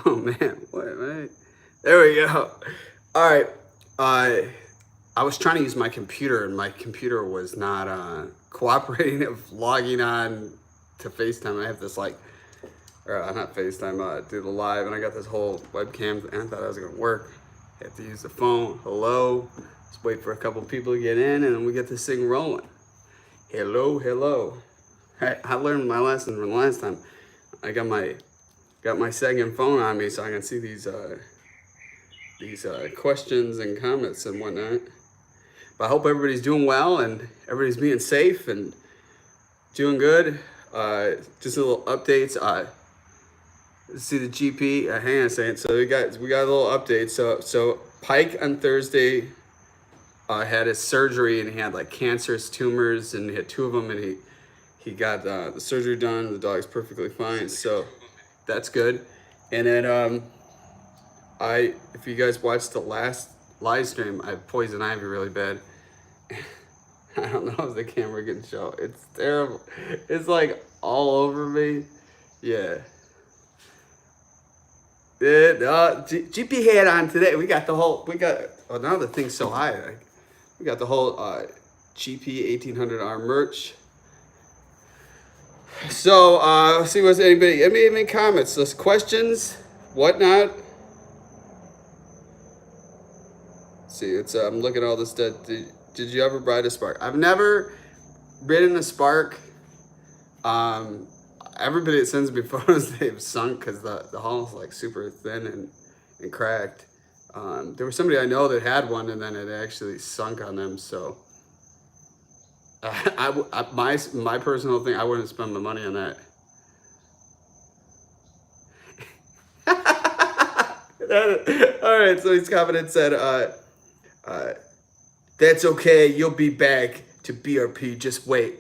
Oh man, wait. There we go. All right. I was trying to use my computer and my computer was not cooperating of logging on to FaceTime. I have this like, or not FaceTime, do the live, and I got this whole webcam, and I thought I was gonna work. I have to use the phone. Hello. Just wait for a couple people to get in, and then we get this thing rolling. Hello. I learned my lesson from last time. I got my second phone on me so I can see these questions and comments and whatnot. But I hope everybody's doing well and everybody's being safe and doing good. Just a little updates. See the GP. Hang on a second. So we got a little update. So Pike on Thursday had his surgery and he had like cancerous tumors and he had 2 of them and he got the surgery done. The dog's perfectly fine. So that's good. And then if you guys watched the last live stream, I have poison ivy really bad. I don't know if the camera can show. It's terrible. It's like all over me. Yeah. GP had on today. Oh, now the thing's so high. We got the whole GP 1800R merch. So, let's see what's any comments, those questions, whatnot. Let's see, I'm looking at all this stuff. Did you ever ride a Spark? I've never ridden a Spark. Everybody that sends me photos, they've sunk because the hull is like super thin and cracked. There was somebody I know that had one and then it actually sunk on them. So my personal thing, I wouldn't spend my money on that. All right, so he's confident said, that's okay, you'll be back to BRP, just wait.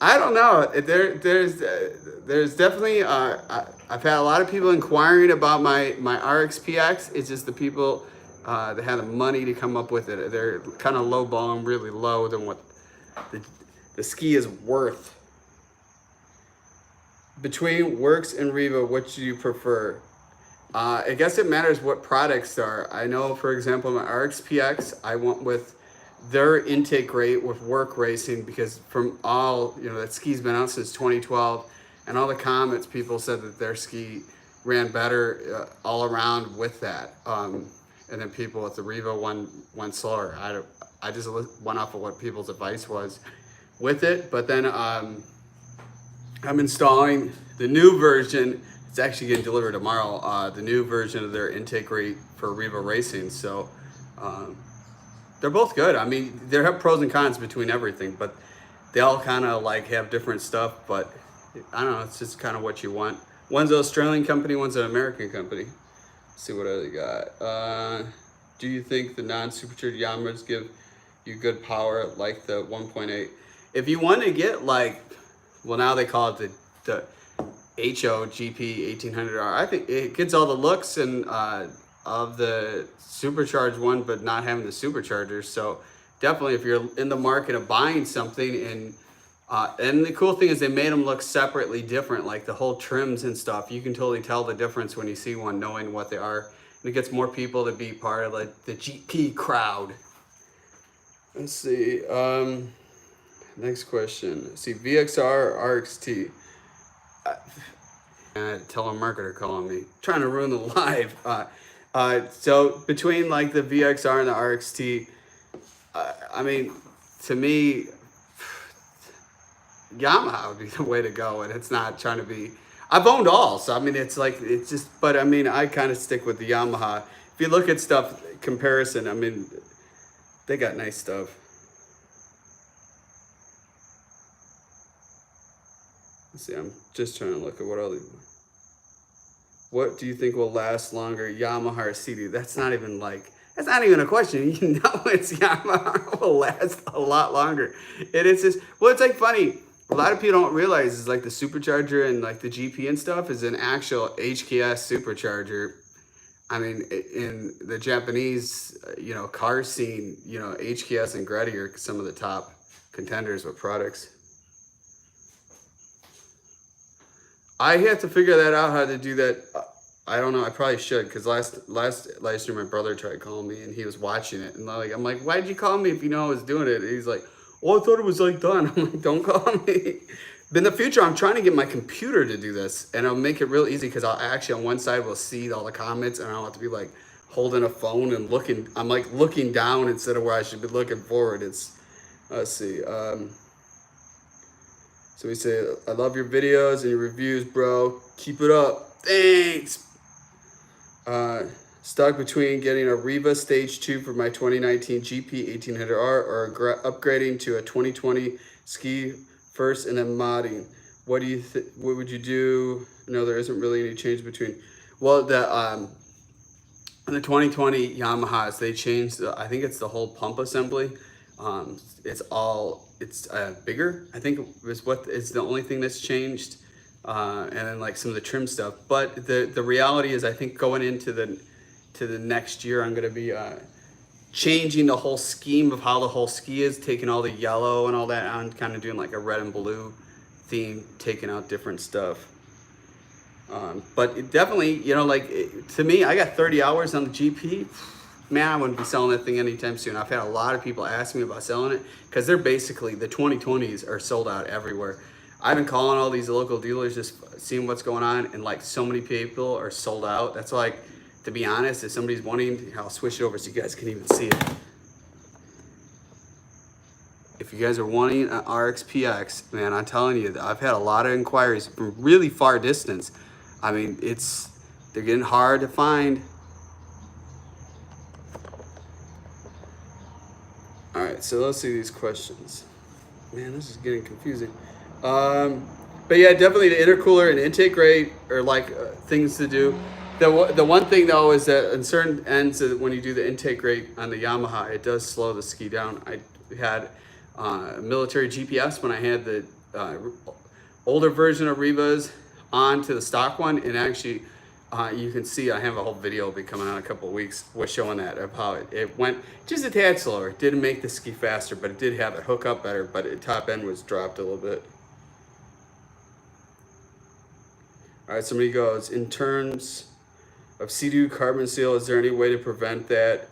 I don't know. There's definitely I've had a lot of people inquiring about my RXP-X. It's just the people that had the money to come up with it. They're kind of lowballing really low than what the ski is worth. Between WORX and Riva, what do you prefer? I guess it matters what products are. I know, for example, my RXP-X, I went with their intake rate with WORX Racing because from all, that ski's been out since 2012 and all the comments, people said that their ski ran better all around with that. And then people with the Riva went slower. I just went off of what people's advice was with it. But then I'm installing the new version. It's actually getting delivered tomorrow. The new version of their intake rate for Riva Racing. So they're both good. I mean, there have pros and cons between everything, but they all kind of like have different stuff. But I don't know. It's just kind of what you want. One's an Australian company. One's an American company. Let's see what other they got. Do you think the non-supercharged Yamahas give you good power like the 1.8? If you want to get like, well, now they call it the HO GP 1800R. I think it gets all the looks and of the supercharged one, but not having the superchargers. So definitely, if you're in the market of buying something, and the cool thing is they made them look separately different, like the whole trims and stuff. You can totally tell the difference when you see one, knowing what they are. And it gets more people to be part of like the GP crowd. Let's see. Next question. Let's see, VXR or RXT? Telemarketer calling me, trying to ruin the live. So between like the VXR and the RXT, I mean, to me, Yamaha would be the way to go, and it's not trying to be. I've owned all, so I mean, it's just. But I mean, I kind of stick with the Yamaha. If you look at stuff comparison, I mean, they got nice stuff. Let's see, I'm just trying to look at what other. What do you think will last longer, Yamaha or CD? That's not even a question. You know, it's Yamaha will last a lot longer. It is just, well, it's like funny. A lot of people don't realize is like the supercharger and like the GP and stuff is an actual HKS supercharger. I mean, in the Japanese, car scene, HKS and Grate are some of the top contenders with products. I have to figure that out, how to do that. I don't know. I probably should, because last year my brother tried calling me and he was watching it, and I'm like, why did you call me if you know I was doing it? And he's like, oh, I thought it was like done. I'm like, don't call me. But in the future, I'm trying to get my computer to do this, and I'll make it real easy, because I'll actually on one side will see all the comments, and I don't have to be like holding a phone and looking. I'm like looking down instead of where I should be looking forward. It's, let's see. So we say, I love your videos and your reviews, bro. Keep it up. Thanks. Stuck between getting a Riva Stage 2 for my 2019 GP 1800R or upgrading to a 2020 ski first and then modding. What would you do? No, there isn't really any change between. Well, the 2020 Yamahas, they changed, I think it's the whole pump assembly. It's bigger, I think is what is the only thing that's changed. And then like some of the trim stuff. But the reality is, I think going into the next year, I'm going to be changing the whole scheme of how the whole ski is, taking all the yellow and all that out, kind of doing like a red and blue theme, taking out different stuff. But it definitely, you know, like to me, I got 30 hours on the GP. Man, I wouldn't be selling that thing anytime soon. I've had a lot of people ask me about selling it, because they're basically, the 2020s are sold out everywhere. I've been calling all these local dealers, just seeing what's going on, and like so many people are sold out. That's like, to be honest, if somebody's wanting, I'll switch it over so you guys can even see it. If you guys are wanting an RXP-X, man, I'm telling you, I've had a lot of inquiries from really far distance. I mean, they're getting hard to find. All right, so let's see these questions. Man, this is getting confusing. But yeah, definitely the intercooler and intake rate are like things to do. The one thing though is that in certain ends, when you do the intake rate on the Yamaha, it does slow the ski down. I had military GPS when I had the older version of Rivas on to the stock one, and actually you can see I have a whole video will be coming out in a couple of weeks with showing that of how it went just a tad slower. It didn't make the ski faster, but it did have it hook up better, but the top end was dropped a little bit. All right, somebody goes, in terms of CDU carbon seal, is there any way to prevent that?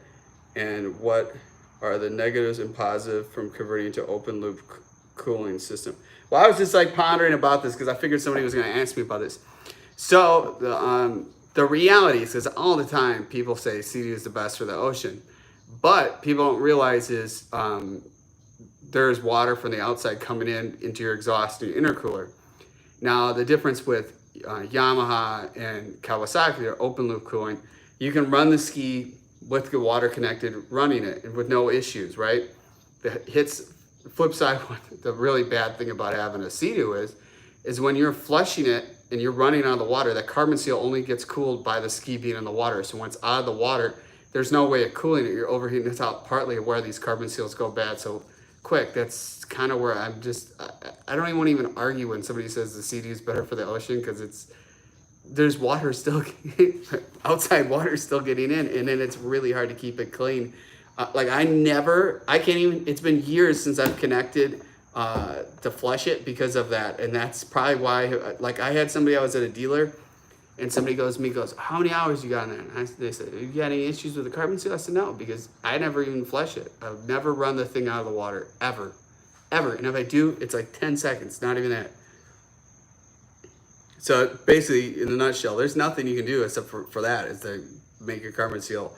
And what are the negatives and positives from converting to open loop cooling system? Well, I was just like pondering about this, because I figured somebody was gonna ask me about this. So the reality is, all the time people say CDU is the best for the ocean, but people don't realize is there's water from the outside coming into your exhaust and your intercooler. Now the difference with Yamaha and Kawasaki, they're open loop cooling. You can run the ski with the water connected, running it, and with no issues, right? The flip side, the really bad thing about having a CDU is when you're flushing it and you're running out of the water, that carbon seal only gets cooled by the ski being in the water. So when it's out of the water, there's no way of cooling it. You're overheating. That's out partly where these carbon seals go bad so quick. That's kind of where I'm just, I don't even want to even argue when somebody says the CDU is better for the ocean, because there's water still, outside water still getting in, and then it's really hard to keep it clean. Like I can't even, it's been years since I've connected to flush it because of that. And that's probably why, like I had somebody, I was at a dealer, and somebody goes to me, how many hours you got in there? And they said, you got any issues with the carbon seal? I said, no, because I never even flush it. I've never run the thing out of the water, ever. And if I do, it's like 10 seconds, not even that. So basically, in a nutshell, there's nothing you can do except for that, is to make your carbon seal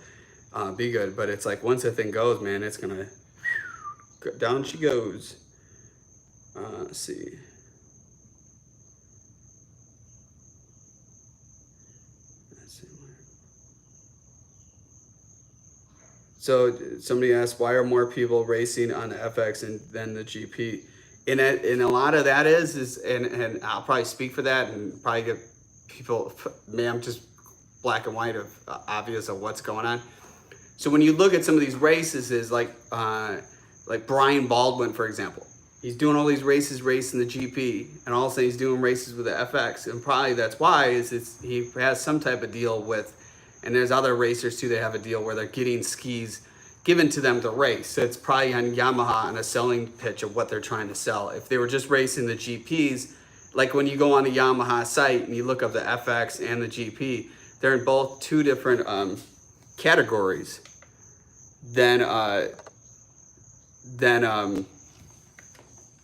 be good. But it's like, once that thing goes, man, it's gonna, down she goes. Let's see. So somebody asked, why are more people racing on the FX than the GP? And a lot of that is and I'll probably speak for that, and probably get people, man, I'm just black and white of obvious of what's going on. So when you look at some of these races, is like Brian Baldwin, for example. He's doing all these races racing the GP, and all of a sudden he's doing races with the FX, and probably that's why he has some type of deal with. And there's other racers too that have a deal where they're getting skis given to them to race. So it's probably on Yamaha on a selling pitch of what they're trying to sell. If they were just racing the GPs, like when you go on the Yamaha site and you look up the FX and the GP, they're in both two different categories. Then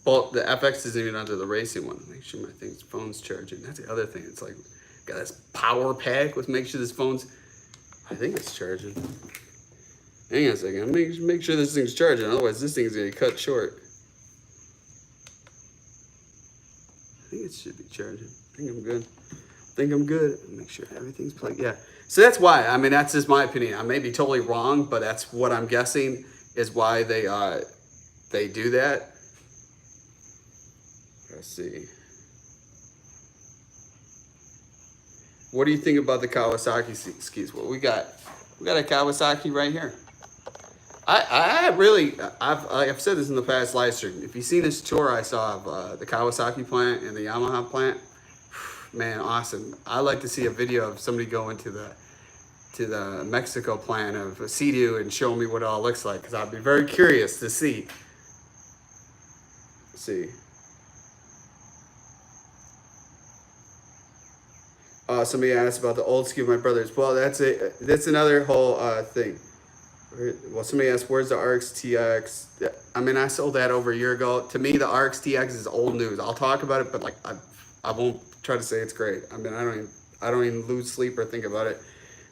both the FX isn't even under the racing one. Make sure my phone's charging. That's the other thing. It's like got this power pack with make sure this phone's. I think it's charging. Hang on a second. Make sure this thing's charging. Otherwise, this thing's gonna get cut short. I think it should be charging. I think I'm good. Make sure everything's plugged. Yeah. So that's why. I mean, that's just my opinion. I may be totally wrong, but that's what I'm guessing is why they do that. Let's see. What do you think about the Kawasaki skis? Well, we got a Kawasaki right here. I've said this in the past live stream. If you've seen this tour I saw of the Kawasaki plant and the Yamaha plant, man, awesome. I like to see a video of somebody going to the Mexico plant of a Sea-Doo and show me what it all looks like, because I'd be very curious to see. Let's see. Somebody asked about the old ski of my brother's. Well, that's another whole thing. Well, somebody asked, where's the RXT-X? I mean, I sold that over a year ago. To me, the RXT-X is old news. I'll talk about it, but like I won't try to say it's great. I mean, I don't even lose sleep or think about it.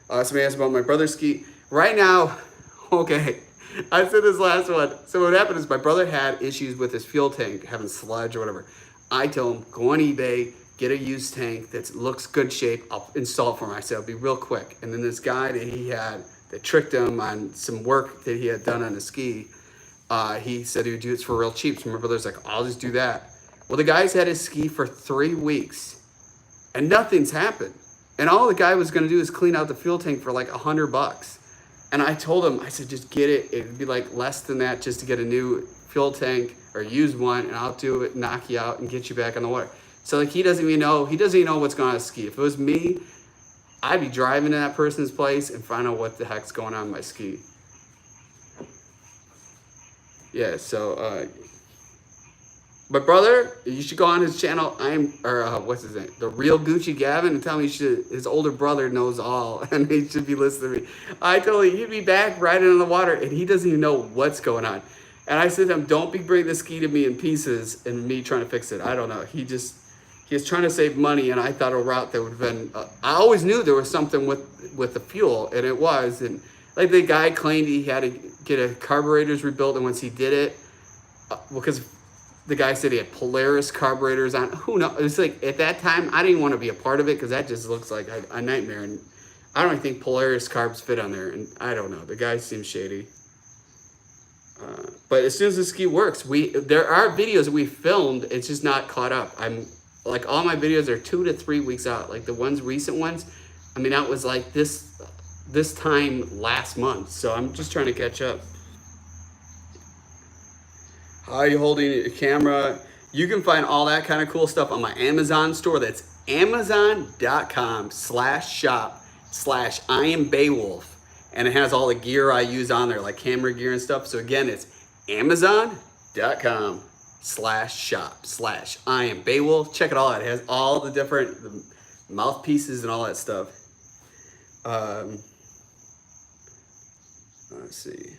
Somebody asked about my brother's ski. Right now, okay, I said this last one. So what happened is my brother had issues with his fuel tank, having sludge or whatever. I told him, go on eBay, get a used tank that looks good shape. I'll install it for him. I said, it'll be real quick. And then this guy that he had that tricked him on some work that he had done on the ski, he said he would do it for real cheap. So my brother's like, I'll just do that. Well, the guy's had his ski for 3 weeks and nothing's happened. And all the guy was gonna do is clean out the fuel tank for like $100. And I told him, I said, just get it. It'd be like less than that just to get a new fuel tank or use one, and I'll do it, knock you out and get you back on the water. So like he doesn't even know what's going on his ski. If it was me, I'd be driving to that person's place and find out what the heck's going on with my ski. Yeah, so my brother, you should go on his channel. What's his name? The Real Gucci Gavin, and tell me his older brother knows all, and he should be listening to me. I told him he'd be back riding on the water, and he doesn't even know what's going on. And I said to him, don't be bringing the ski to me in pieces and me trying to fix it. I don't know. He was trying to save money, and I thought a route that would have been, I always knew there was something with the fuel, and it was. And like the guy claimed he had to get a carburetors rebuilt, and once he did it, because the guy said he had Polaris carburetors on, who knows? It was like, at that time, I didn't want to be a part of it, because that just looks like a nightmare. And I don't think Polaris carbs fit on there, and I don't know. The guy seems shady. But as soon as the ski works, there are videos that we filmed, it's just not caught up. I'm like, all my videos are 2 to 3 weeks out. Like the recent ones, I mean, that was like this time last month. So I'm just trying to catch up. How are you holding a camera? You can find all that kind of cool stuff on my Amazon store. That's amazon.com/shop/Am Beowulf. And it has all the gear I use on there, like camera gear and stuff. So again, it's amazon.com/shop/Am Beowulf. Check it all out. It has all the different mouthpieces and all that stuff. Let's see.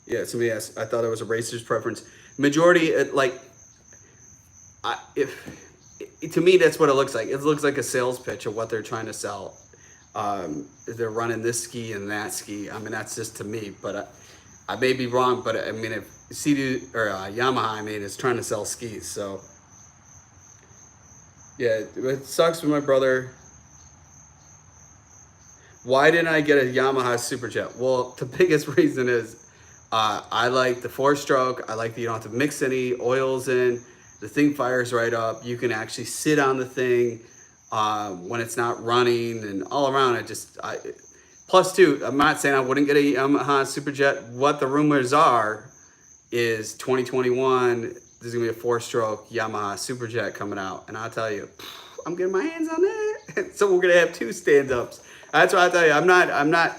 Yeah, somebody asked, I thought it was a racer's preference. Majority, to me, that's what it looks like. It looks like a sales pitch of what they're trying to sell. They're running this ski and that ski. I mean, that's just to me, but I may be wrong, but I mean, if Sea-Doo or Yamaha, I mean, is trying to sell skis, so yeah, it sucks with my brother. Why didn't I get a Yamaha Superjet? Well, the biggest reason is I like the 4-stroke. I like that you don't have to mix any oils in. The thing fires right up. You can actually sit on the thing when it's not running, and all around it just. Plus, too, I'm not saying I wouldn't get a Yamaha Superjet. What the rumors are is 2021, there's going to be a 4-stroke Yamaha Superjet coming out. And I'll tell you, I'm getting my hands on that. So we're going to have 2 stand-ups. That's why I tell you, I'm not,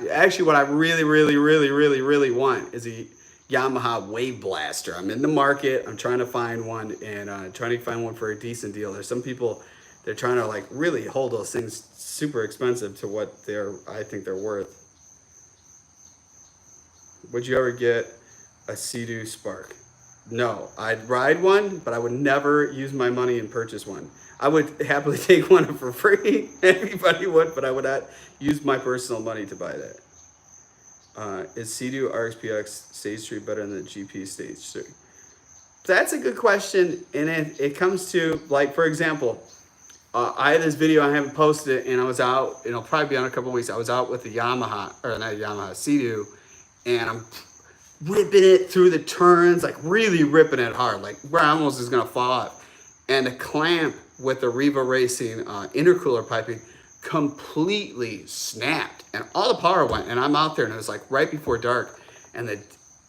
actually what I really want is a Yamaha Wave Blaster. I'm in the market. I'm trying to find one, and trying to find one for a decent deal. There's some people they're trying to like really hold those things super expensive to what I think they're worth. Would you ever get a Sea-Doo Spark? No, I'd ride one, but I would never use my money and purchase one. I would happily take one for free. Everybody would, but I would not use my personal money to buy that. Is Sea-Doo RXP-X Stage 3 better than the GP Stage 3? That's a good question, and it comes to, like, for example, I had this video, I haven't posted it, and I was out, it'll probably be on a couple of weeks, I was out with the Yamaha, or not Yamaha, Sea-Doo, and I'm ripping it through the turns, like really ripping it hard, like where I almost is gonna fall off. And the clamp with the Riva Racing intercooler piping completely snapped, and all the power went, and I'm out there, and it was like right before dark, and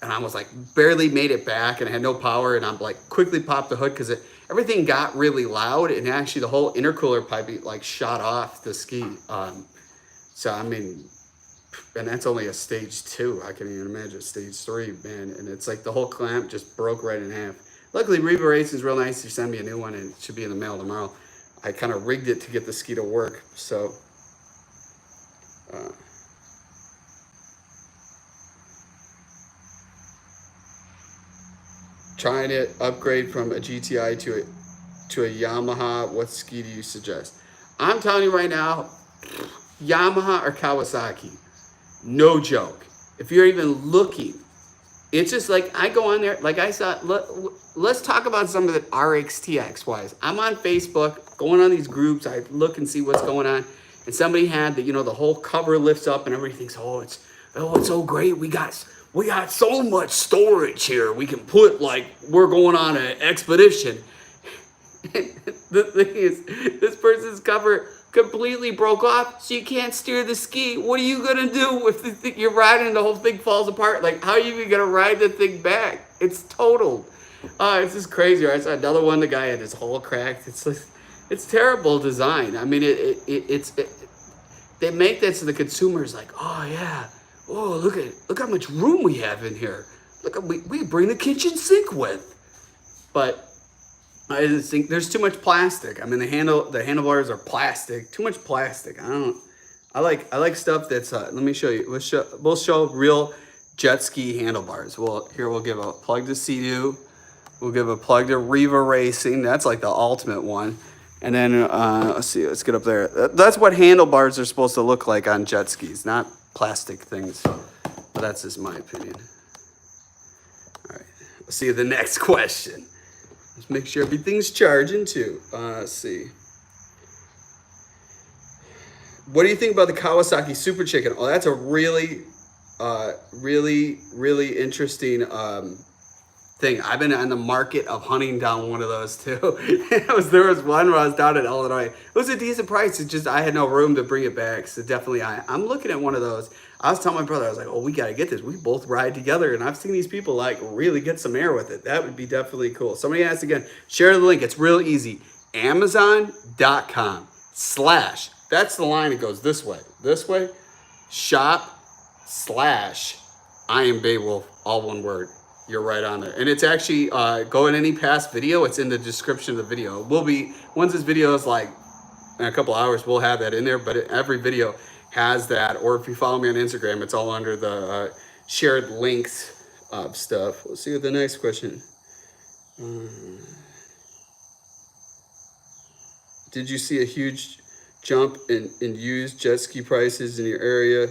I was like barely made it back, and I had no power, and I'm like quickly popped the hood because everything got really loud, and actually the whole intercooler piping like shot off the ski. So I mean, and that's only a stage 2. I can even imagine stage 3, man. And it's like the whole clamp just broke right in half. Luckily, Riva Racing is real nice. You send me a new one, and it should be in the mail tomorrow. I kind of rigged it to get the ski to work. So, trying to upgrade from a GTI to a Yamaha. What ski do you suggest? I'm telling you right now, Yamaha or Kawasaki. No joke. If you're even looking, it's just like I go on there, like I saw, let's talk about some of the RXT-X wise. I'm on Facebook, going on these groups, I look and see what's going on, and somebody had the, the whole cover lifts up and everything's, it's so great, we got so much storage here, we can put, like, we're going on an expedition. The thing is, this person's cover completely broke off, so you can't steer the ski. What are you gonna do if you're riding and the whole thing falls apart? Like, how are you even gonna ride the thing back? It's totaled. It's just crazy. I saw another one. The guy had his hull cracked. It's like, it's terrible design. I mean, they make that so the consumer's like, oh yeah, oh look how much room we have in here. Look, we bring the kitchen sink with, but. I just think there's too much plastic. I mean, the handlebars are plastic. Too much plastic. I like stuff that's. Let me show you. We'll show real jet ski handlebars. We'll give a plug to Sea-Doo. We'll give a plug to Riva Racing. That's like the ultimate one. And then let's see. Let's get up there. That's what handlebars are supposed to look like on jet skis, not plastic things. But that's just my opinion. All right. Let's see the next question. Let's make sure everything's charging too. Let's see. What do you think about the Kawasaki Super Chicken? Oh, that's a really interesting thing. I've been on the market of hunting down one of those too. There was one where I was down in Illinois. It was a decent price. It's just I had no room to bring it back. So definitely I'm looking at one of those. I was telling my brother, I was like, oh, we got to get this. We both ride together. And I've seen these people like really get some air with it. That would be definitely cool. Somebody asked again, share the link. It's real easy. Amazon.com/ that's the line that goes this way, shop/ I Am Beowulf, all one word. You're right on there. And it's actually, go in any past video, it's in the description of the video. It will be, once this video is like, in a couple hours, we'll have that in there, but every video has that, or if you follow me on Instagram, it's all under the shared links of stuff. Let's see what the next question. Did you see a huge jump in used jet ski prices in your area?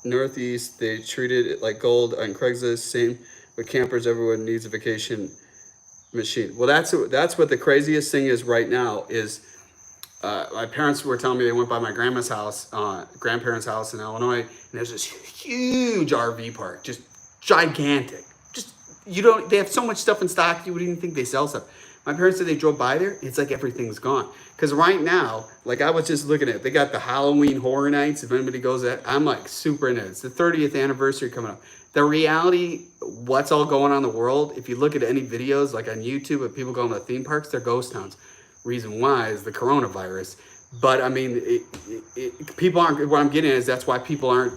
Northeast, they treated it like gold on Craigslist. Same with campers. Everyone needs a vacation machine. Well, that's what the craziest thing is right now is my parents were telling me they went by my grandma's house, grandparents' house in Illinois, and there's this huge RV park, just gigantic. Just they have so much stuff in stock you wouldn't even think they sell stuff. My parents said they drove by there, it's like everything's gone. Because right now, like I was just looking at it, they got the Halloween Horror Nights. If anybody goes that, I'm like super into it. It's the 30th anniversary coming up. The reality, what's all going on in the world, if you look at any videos like on YouTube of people going to theme parks, they're ghost towns. Reason why is the coronavirus. But I mean, people aren't, what I'm getting at is that's why people aren't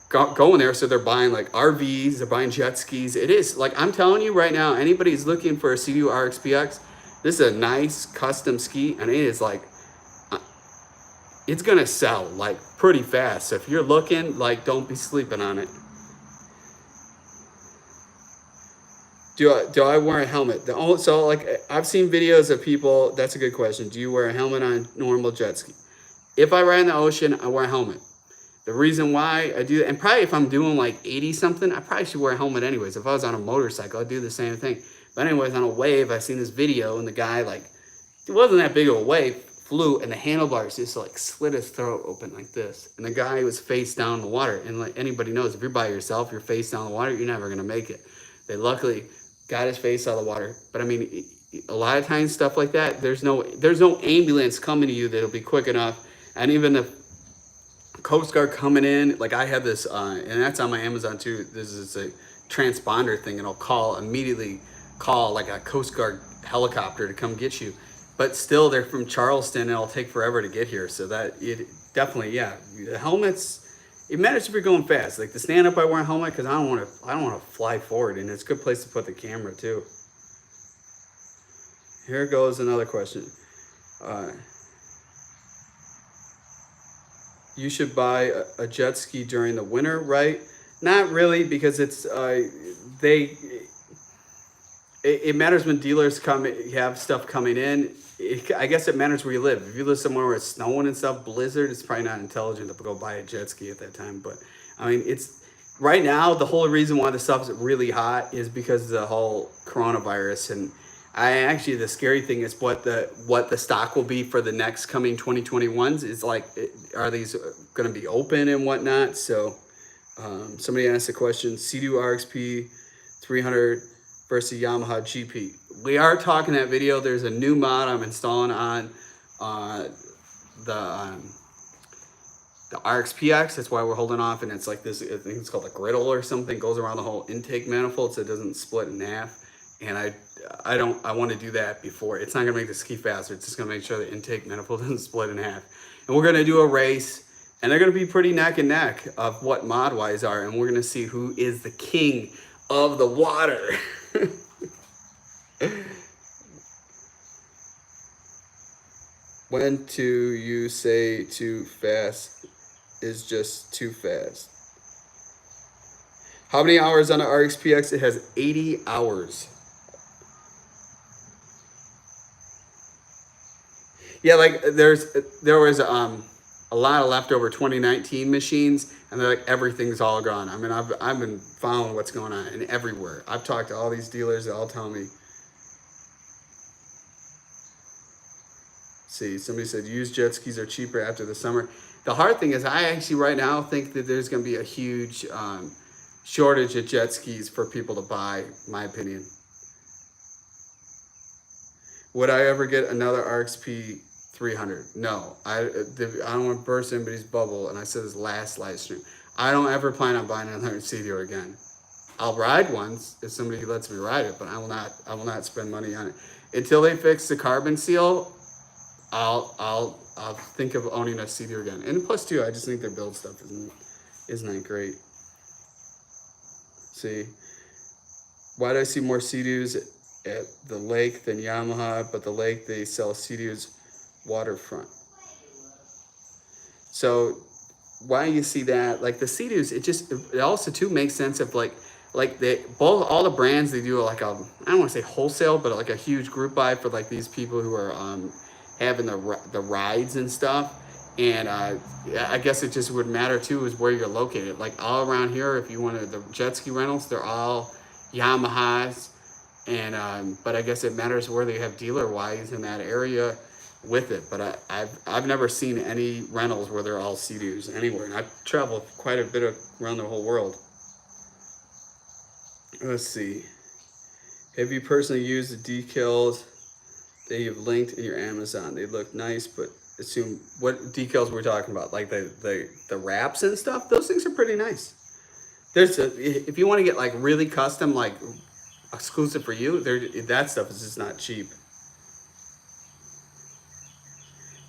going there. So they're buying like RVs, they're buying jet skis. It is like, I'm telling you right now, anybody's looking for a Sea-Doo RXP-X, This is a nice custom ski, and it is like, it's gonna sell like pretty fast. So if you're looking, like, don't be sleeping on it. Do I wear a helmet? So like, I've seen videos of people. That's a good question. Do you wear a helmet on normal jet ski? If I ride in the ocean, I wear a helmet. The reason why I do that, and probably if I'm doing like 80 something, I probably should wear a helmet anyways. If I was on a motorcycle, I'd do the same thing. But anyways, on a wave, I seen this video, and the guy, like, it wasn't that big of a wave, flew, and the handlebars just like slit his throat open like this. And the guy was face down in the water. And like anybody knows, if you're by yourself, you're face down in the water, you're never gonna make it. They luckily got his face out of the water. But I mean, a lot of times stuff like that, there's no ambulance coming to you that'll be quick enough. And even the Coast Guard coming in, like I have this, and that's on my Amazon too. This is a transponder thing, and it'll immediately call like a Coast Guard helicopter to come get you. But still, they're from Charleston, and it'll take forever to get here. So that it definitely, yeah, the helmets. It matters if you're going fast. Like the stand up, I wear a helmet because I don't want to fly forward, and it's a good place to put the camera too. Here goes another question. You should buy a jet ski during the winter, right? Not really, because it's it matters when dealers have stuff coming in. I guess it matters where you live. If you live somewhere where it's snowing and stuff, blizzard, it's probably not intelligent to go buy a jet ski at that time. But I mean, it's right now, the whole reason why the stuff's really hot is because of the whole coronavirus. And the scary thing is what the stock will be for the next coming 2021s. Is like, are these going to be open and whatnot? So somebody asked a question, Sea-Doo RXP 300 versus Yamaha GP. We are talking that video. There's a new mod I'm installing on the RXP-X. That's why we're holding off. And it's like this, I think it's called a griddle or something. It goes around the whole intake manifold so it doesn't split in half. And I want to do that before. It's not going to make the ski faster. It's just going to make sure the intake manifold doesn't split in half. And we're going to do a race. And they're going to be pretty neck and neck of what mod-wise are. And we're going to see who is the king of the water. When to you say too fast is just too fast. How many hours on the RXP-X? It has 80 hours. Yeah, like there was a lot of leftover 2019 machines, and they're like, everything's all gone. I mean, I've been following what's going on and everywhere. I've talked to all these dealers, they all tell me. See, somebody said used jet skis are cheaper after the summer. The hard thing is, I actually right now think that there's going to be a huge shortage of jet skis for people to buy, my opinion. Would I ever get another RXP 300? No. I don't want to burst anybody's bubble, and I said this last live stream. I don't ever plan on buying another Sea-Doo again. I'll ride ones if somebody lets me ride it, but I will not spend money on it until they fix the carbon seal. I'll think of owning a Sea-Doo again. And plus too, I just think their build stuff isn't that great. See, why do I see more Sea-Doos at the lake than Yamaha? But the lake, they sell Sea-Doos waterfront. So why you see that? Like the Sea-Doos, it also too makes sense if like all the brands, they do like I don't want to say wholesale, but like a huge group buy for like these people who are having the rides and stuff. And I guess it just would matter too is where you're located. Like all around here, if you wanted the jet ski rentals, they're all Yamahas. And but I guess it matters where they have dealer wise in that area with it. But I've never seen any rentals where they're all Sea-Doos anywhere. And I've traveled quite a bit around the whole world. Let's see. Have you personally used the decals that you've linked in your Amazon? They look nice, but assume what decals we're talking about, like the wraps and stuff. Those things are pretty nice. If you want to get like really custom, like exclusive for you, that stuff is just not cheap.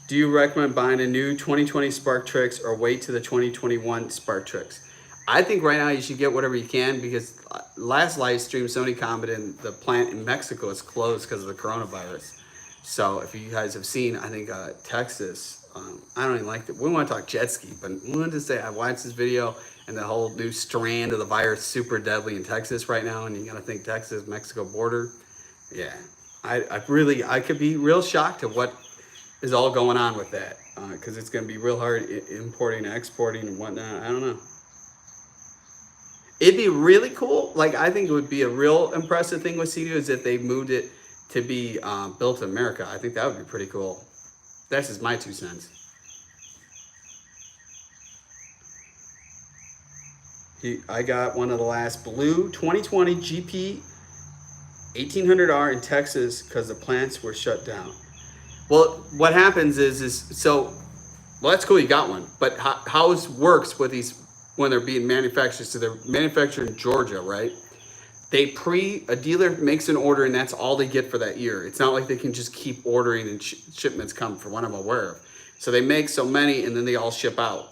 Do you recommend buying a new 2020 Spark Tricks or wait to the 2021 Spark Tricks? I think right now you should get whatever you can, because last live stream somebody commented the plant in Mexico is closed because of the coronavirus. So if you guys have seen, I think Texas, I don't even like that. We want to talk jet ski, but we wanted to say I watched this video and the whole new strand of the virus super deadly in Texas right now. And you got to think Texas, Mexico border. Yeah, I could be real shocked at what is all going on with that. Because it's going to be real hard importing, exporting and whatnot. I don't know. It'd be really cool. Like, I think it would be a real impressive thing with Sea-Doo is if they moved it to be built in America. I think that would be pretty cool. That's just my 2 cents. I got one of the last blue 2020 GP 1800R in Texas because the plants were shut down. Well, what happens is well, that's cool, you got one. But how it works with these when they're being manufactured, so they're manufactured in Georgia, right? A dealer makes an order and that's all they get for that year. It's not like they can just keep ordering and shipments come from what I'm aware of. So they make so many and then they all ship out.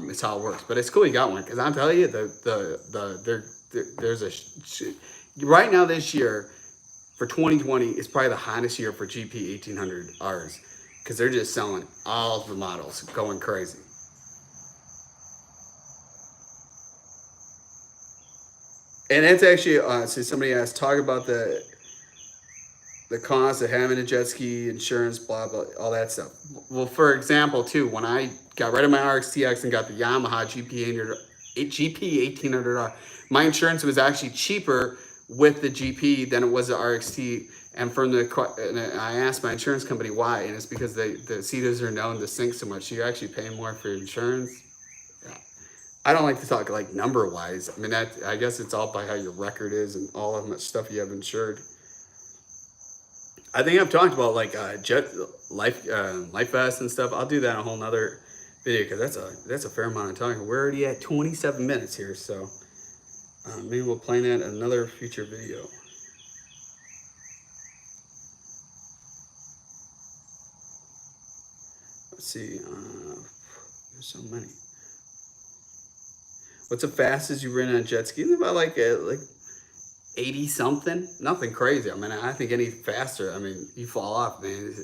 It's how it works. But it's cool you got one because I'm telling you, there's right now this year for 2020 is probably the hottest year for GP 1800Rs because they're just selling all the models, going crazy. And it's actually, so somebody asked, talk about the cost of having a jet ski, insurance, blah, blah, all that stuff. Well, for example, too, when I got rid of my RXT-X and got the Yamaha GP 1800R, my insurance was actually cheaper with the GP than it was the RXT. And I asked my insurance company why, and it's because the Sea-Doos are known to sink so much. So you're actually paying more for your insurance. I don't like to talk like number wise. I mean, I guess it's all by how your record is and all of that stuff you have insured. I think I've talked about like life vests and stuff. I'll do that in a whole nother video because that's a fair amount of time. We're already at 27 minutes here, so maybe we'll plan that in another future video. Let's see. There's so many. What's the fastest you've ridden on a jet ski? About like 80 something. Nothing crazy. I mean, I think any faster, I mean, you fall off, man.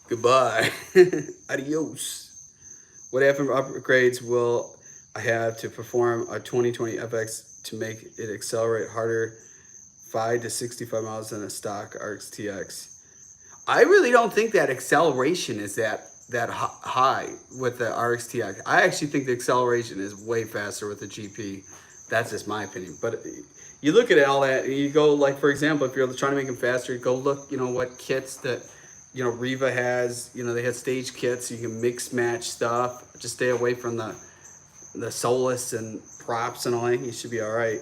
Goodbye. Adios. What upgrades will I have to perform a 2020 FX to make it accelerate harder 5 to 65 miles than a stock RXT-X? I really don't think that acceleration is that high with the RXT-X. I actually think the acceleration is way faster with the GP. That's just my opinion. But you look at all that and you go, like, for example, if you're trying to make them faster, go look, what kits that, Riva has. They have stage kits. So you can mix match stuff. Just stay away from the solace and props and all that. You should be all right.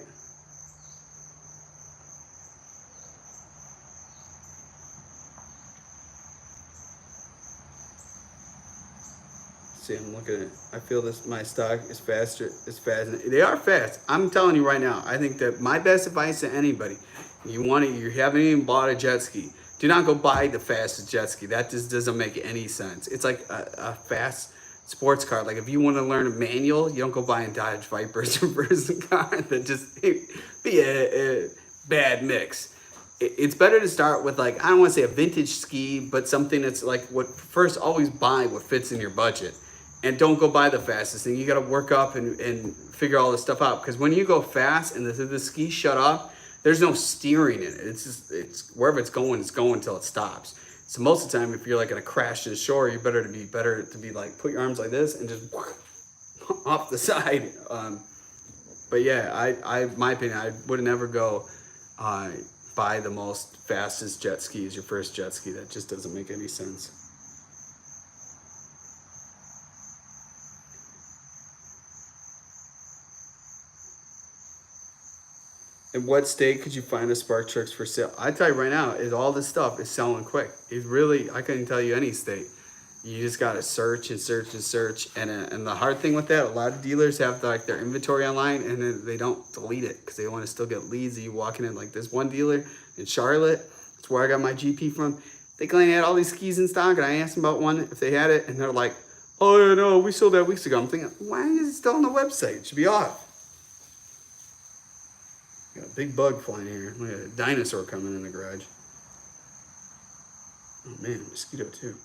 See, I'm looking at it. I feel my stock is faster. It's fast. They are fast. I'm telling you right now. I think that my best advice to anybody, you haven't even bought a jet ski, do not go buy the fastest jet ski. That just doesn't make any sense. It's like a fast sports car. Like if you want to learn a manual, you don't go buy a Dodge Viper version car. That just be a bad mix. It's better to start with, like, I don't want to say a vintage ski, but something that's like first always buy what fits in your budget. And don't go buy the fastest thing. You got to work up and figure all this stuff out. Because when you go fast and the ski shut off, there's no steering in it. It's wherever it's going until it stops. So most of the time, if you're like going to crash to the shore, you're better to be like, put your arms like this and just off the side. But yeah, my opinion, I would never go buy the most fastest jet ski as your first jet ski. That just doesn't make any sense. In what state could you find the spark trucks for sale? I tell you right now, is all this stuff is selling quick. It's really, I couldn't tell you any state. You just gotta search and search and search. And the hard thing with that, a lot of dealers have like their inventory online and then they don't delete it because they want to still get leads of you walking in. Like this one dealer in Charlotte, that's where I got my GP from. They claim they had all these skis in stock, and I asked them about one if they had it, and they're like, "Oh yeah, no, we sold that weeks ago." I'm thinking, why is it still on the website? It should be off. Got a big bug flying here. Look at a dinosaur coming in the garage. Oh man, mosquito too.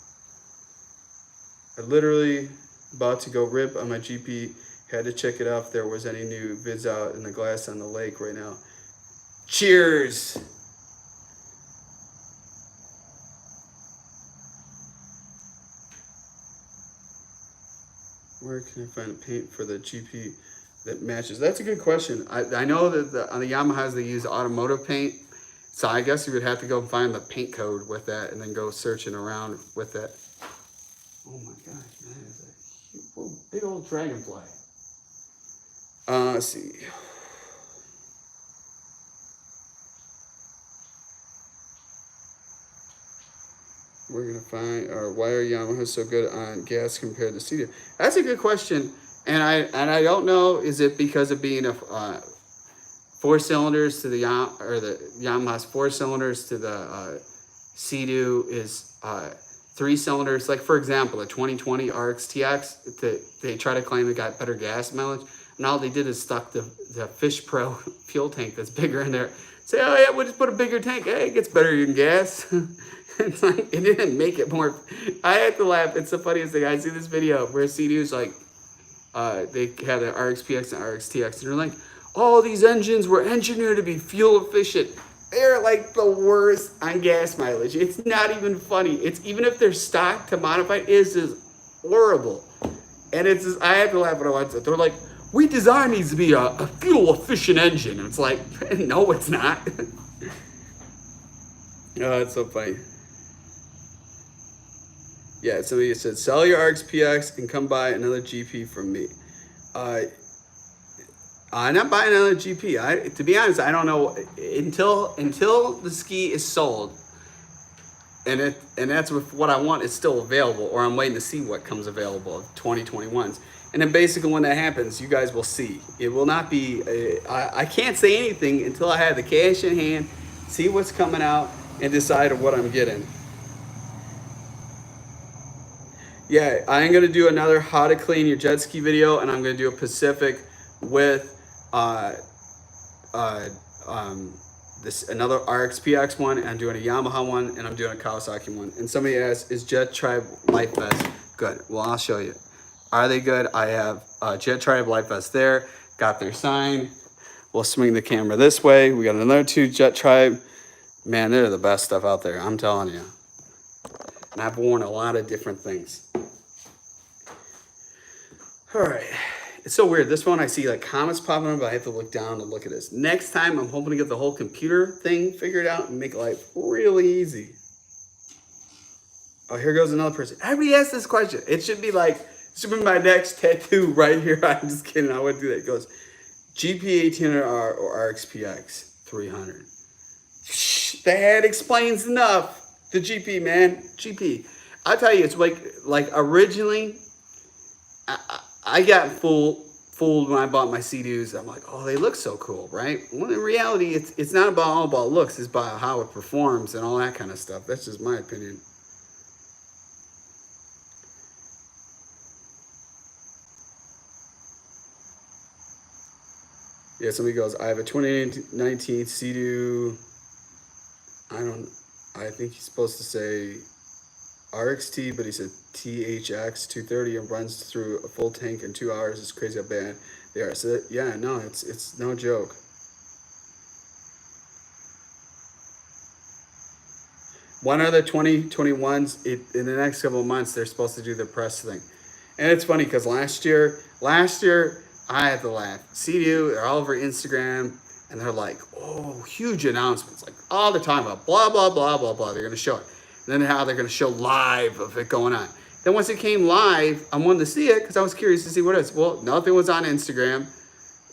I literally about to go rip on my GP. Had to check it out if there was any new vids out in the glass on the lake right now. Cheers! Where can I find a paint for the GP that matches? That's a good question. I know that on the Yamahas they use automotive paint. So I guess you would have to go find the paint code with that and then go searching around with it. Oh my gosh, that is a huge, big old dragonfly. Let's see. We're gonna find, or why are Yamaha so good on gas compared to Sea-Doo? That's a good question, and I don't know. Is it because of being a 4 cylinders to the Yamaha's 4 cylinders to the Sea-Doo is 3 cylinders? Like for example, the 2020 RXT-X, they try to claim it got better gas mileage. And all they did is stuck the Fish Pro fuel tank that's bigger in there. Say, oh yeah, we'll just put a bigger tank. Hey, it gets better in gas. It's like, it didn't make it more. I had to laugh. It's the funniest thing. I see this video where Sea-Doo's like, they had the RXP-X and RXT-X, and they're like, all these engines were engineered to be fuel efficient. They're like the worst on gas mileage. It's not even funny. It's even if they're stock to modified, it's just horrible. And it's just, I had to laugh when I watched it. They're like, we designed these to be a fuel efficient engine. It's like, no, it's not. Oh, it's so funny. Yeah, somebody said, sell your RXP-X and come buy another GP from me. I'm not buying another GP. To be honest, I don't know until the ski is sold, and that's what I want is still available, or I'm waiting to see what comes available of 2021s. And then basically when that happens, you guys will see. It will not be. I can't say anything until I have the cash in hand, see what's coming out, and decide what I'm getting. Yeah, I'm gonna do another how to clean your jet ski video, and I'm gonna do a Pacific with this another RXP-X one, and I'm doing a Yamaha one, and I'm doing a Kawasaki one. And somebody asked, is Jet Tribe Life Vest good? Well, I'll show you. Are they good? I have Jet Tribe Life Vest there. Got their sign. We'll swing the camera this way. We got another 2 Jet Tribe. Man, they're the best stuff out there. I'm telling you. And I've worn a lot of different things. All right. It's so weird. This one I see like comments popping up, but I have to look down to look at this. Next time, I'm hoping to get the whole computer thing figured out and make life really easy. Oh, here goes another person. Everybody asked this question. It should be like, it should be my next tattoo right here. I'm just kidding. I wouldn't do that. It goes, GP 1800R or RXP-X 300. That explains enough. The GP, man. GP. I'll tell you, it's like originally, I got fooled when I bought my Sea-Doos. I'm like, oh, they look so cool, right? Well, in reality, it's not all about looks. It's about how it performs and all that kind of stuff. That's just my opinion. Yeah, somebody goes, I have a 2019 Sea-Doo. I think he's supposed to say RXT, but he said THX 230 and runs through a full tank in 2 hours. It's crazy how bad they are. So yeah, no, it's no joke. One of the 2021s, in the next couple of months, they're supposed to do the press thing. And it's funny because last year, I had to laugh. Sea-Doo, they're all over Instagram, and they're like, oh, huge announcements, like all the time about blah, blah, blah, blah, blah. They're going to show it. And then how they're going to show live of it going on. Then once it came live, I wanted to see it because I was curious to see what it is. Well, nothing was on Instagram.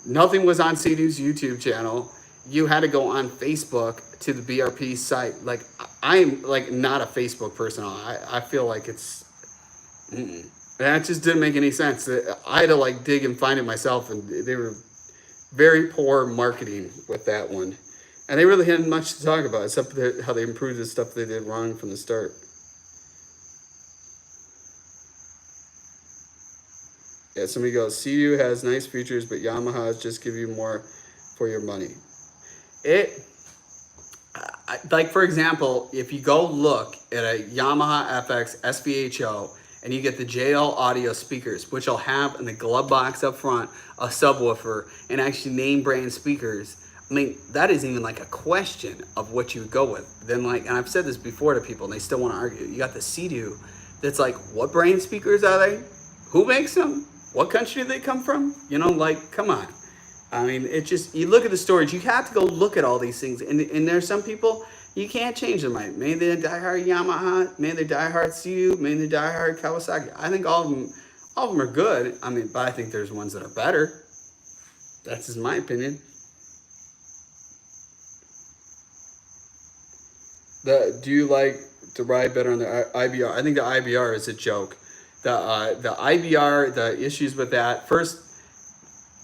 Nothing was on Sea-Doo's YouTube channel. You had to go on Facebook to the BRP site. Like, I'm like not a Facebook person. I feel like it's, that just didn't make any sense. I had to like dig and find it myself, and they were very poor marketing with that one. And they really hadn't much to talk about, except how they improved the stuff they did wrong from the start. Yeah, somebody goes, Sea-Doo has nice features, but Yamaha's just give you more for your money. like for example, if you go look at a Yamaha FX SVHO and you get the JL audio speakers, which will have in the glove box up front a subwoofer and actually name brand speakers, I mean, that isn't even like a question of what you would go with. Then like, and I've said this before to people and they still want to argue, you got the Sea-Doo that's like, what brand speakers are they? Who makes them? What country do they come from? You know, like, come on. I mean, it just, you look at the storage, you have to go look at all these things. And there's some people, you can't change their mind. Maybe they're diehard Yamaha, maybe they're diehard Sea-Doo, maybe they're diehard Kawasaki. I think all of them are good. I mean, but I think there's ones that are better. That's just my opinion. Do you like to ride better on the IBR? I think the IBR is a joke. The IBR, the issues with that, first,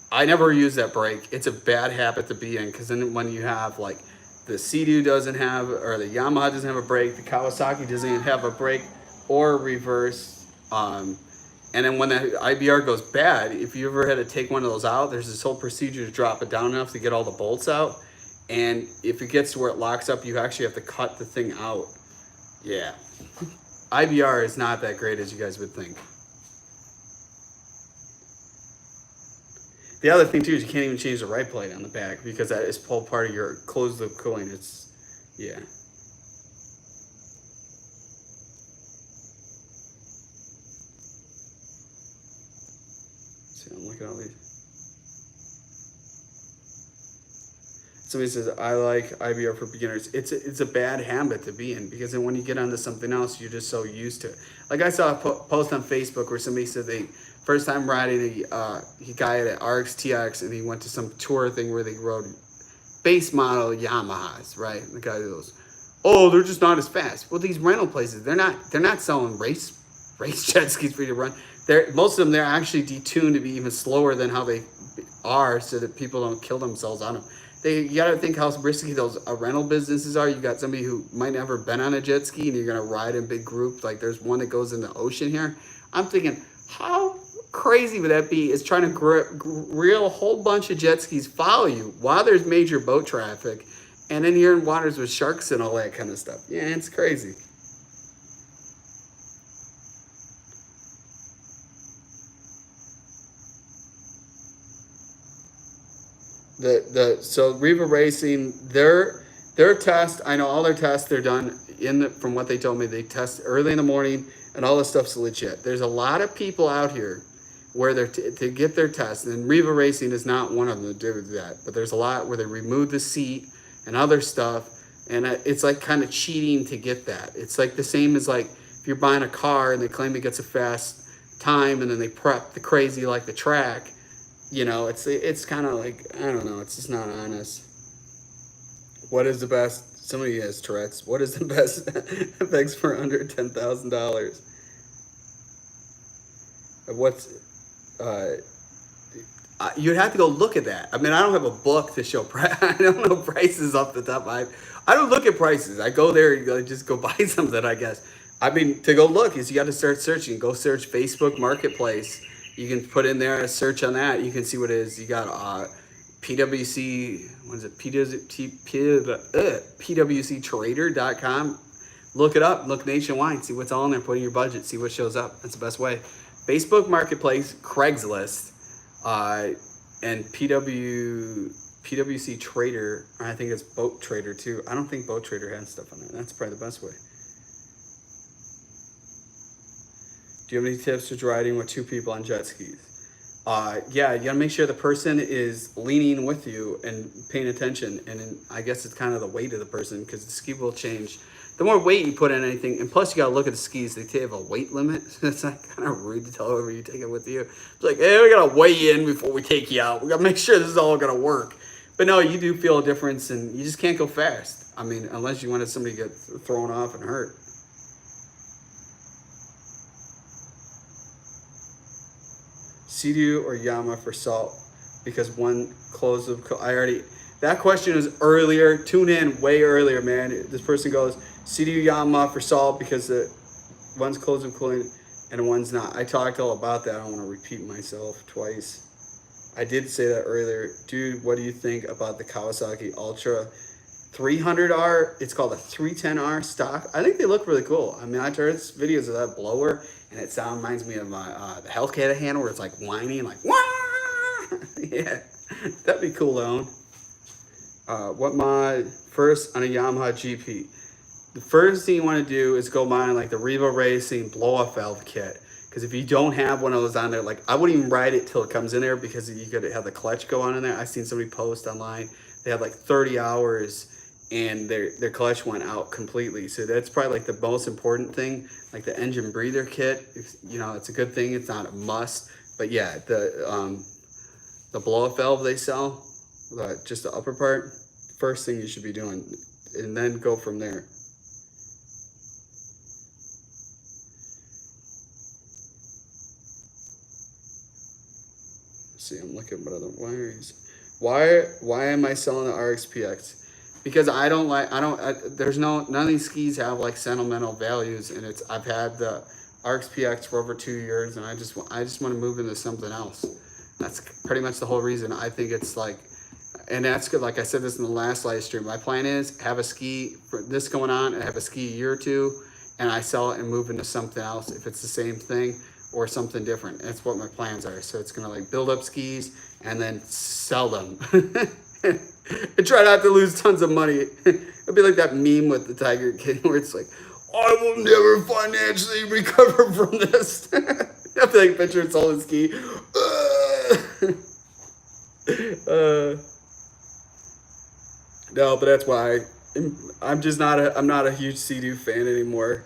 I never use that brake. It's a bad habit to be in, because then when you have like the Sea-Doo doesn't have, or the Yamaha doesn't have a brake, the Kawasaki doesn't even have a brake or reverse. And then when the IBR goes bad, if you ever had to take one of those out, there's this whole procedure to drop it down enough to get all the bolts out. And if it gets to where it locks up, you actually have to cut the thing out. Yeah. IBR is not that great as you guys would think. The other thing too is you can't even change the right plate on the back, because that is all part of your closed loop cooling. It's, yeah. See, I'm looking at all these. Somebody says, I like IBR for beginners. It's a bad habit to be in, because then when you get onto something else, you're just so used to it. Like I saw a post on Facebook where somebody said they first time riding, he got it at RXT-X, and he went to some tour thing where they rode base model Yamahas, right? And the guy goes, oh, they're just not as fast. Well, these rental places, they're not selling race jet skis for you to run. Most of them, they're actually detuned to be even slower than how they are, so that people don't kill themselves on them. You gotta think how risky those rental businesses are. You got somebody who might never been on a jet ski, and you're gonna ride in big groups. Like there's one that goes in the ocean here. I'm thinking, how crazy would that be? Is trying to reel a whole bunch of jet skis follow you while there's major boat traffic, and then you're in waters with sharks and all that kind of stuff. Yeah, it's crazy. So Riva Racing, their test, I know all their tests, they're done from what they told me, they test early in the morning, and all this stuff's legit. There's a lot of people out here where they're to get their tests, and Riva Racing is not one of them to do that, but there's a lot where they remove the seat and other stuff, and it's like kind of cheating to get that. It's like the same as like if you're buying a car and they claim it gets a fast time, and then they prep the crazy like the track. You know, it's kind of like, I don't know, it's just not honest. What is the best, somebody has Tourette's, what is the best FX for under $10,000? What's, you'd have to go look at that. I mean, I don't have a book to show, I don't know prices off the top. I don't look at prices. I go there and just go buy something, I guess. I mean, to go look is you got to start searching. Go search Facebook Marketplace. You can put in there a search on that. You can see what it is. You got PWC, what is it? PWCtrader.com. Look it up. Look nationwide. See what's all in there. Put in your budget. See what shows up. That's the best way. Facebook Marketplace, Craigslist, and PWC Trader. I think it's Boat Trader too. I don't think Boat Trader has stuff on there. That's probably the best way. Do you have any tips for riding with two people on jet skis? Yeah, you gotta make sure the person is leaning with you and paying attention. And then I guess it's kind of the weight of the person, because the ski will change. The more weight you put in anything, and plus you gotta look at the skis, they have a weight limit. It's like kind of rude to tell whoever you take it with you. It's like, hey, we gotta weigh you in before we take you out. We gotta make sure this is all gonna work. But no, you do feel a difference, and you just can't go fast. I mean, unless you wanted somebody to get thrown off and hurt. Sea-Doo or Yamaha for salt, because one closed loop. That question was earlier. Tune in way earlier, man. This person goes Sea-Doo, Yamaha for salt, because the one's closed loop cooling and one's not. I talked all about that. I don't want to repeat myself twice. I did say that earlier. Dude, what do you think about the Kawasaki Ultra 300R. It's called a 310R stock. I think they look really cool. I mean, I heard videos of that blower, and it reminds me of my the Hellcat handle, where it's like whining, like wah. Yeah, that'd be cool to own. What mod? First on a Yamaha GP. The first thing you want to do is go buy like the Riva Racing blow-off valve kit. Because if you don't have one of those on there, like I wouldn't even ride it till it comes in there, because you could have the clutch go on in there. I've seen somebody post online, they had like 30 hours and their clutch went out completely. So that's probably like the most important thing. Like the engine breather kit, you know, it's a good thing. It's not a must, but yeah, the blow-off valve they sell, just the upper part, first thing you should be doing, and then go from there. See, I'm looking at what other wires. Why am I selling the RXP-X? Because there's none of these skis have like sentimental values, and I've had the RXP-X for over 2 years, and I just want to move into something else. That's pretty much the whole reason. I think it's like, and that's good. Like I said this in the last live stream, my plan is have a ski for this going on, and have a ski a year or two, and I sell it and move into something else if it's the same thing or something different. That's what my plans are. So it's gonna like build up skis and then sell them. And try not to lose tons of money. It'll be like that meme with the Tiger King where it's like, I will never financially recover from this. I feel like picture it's all a ski. No, but that's why I'm not a huge Sea-Doo fan anymore.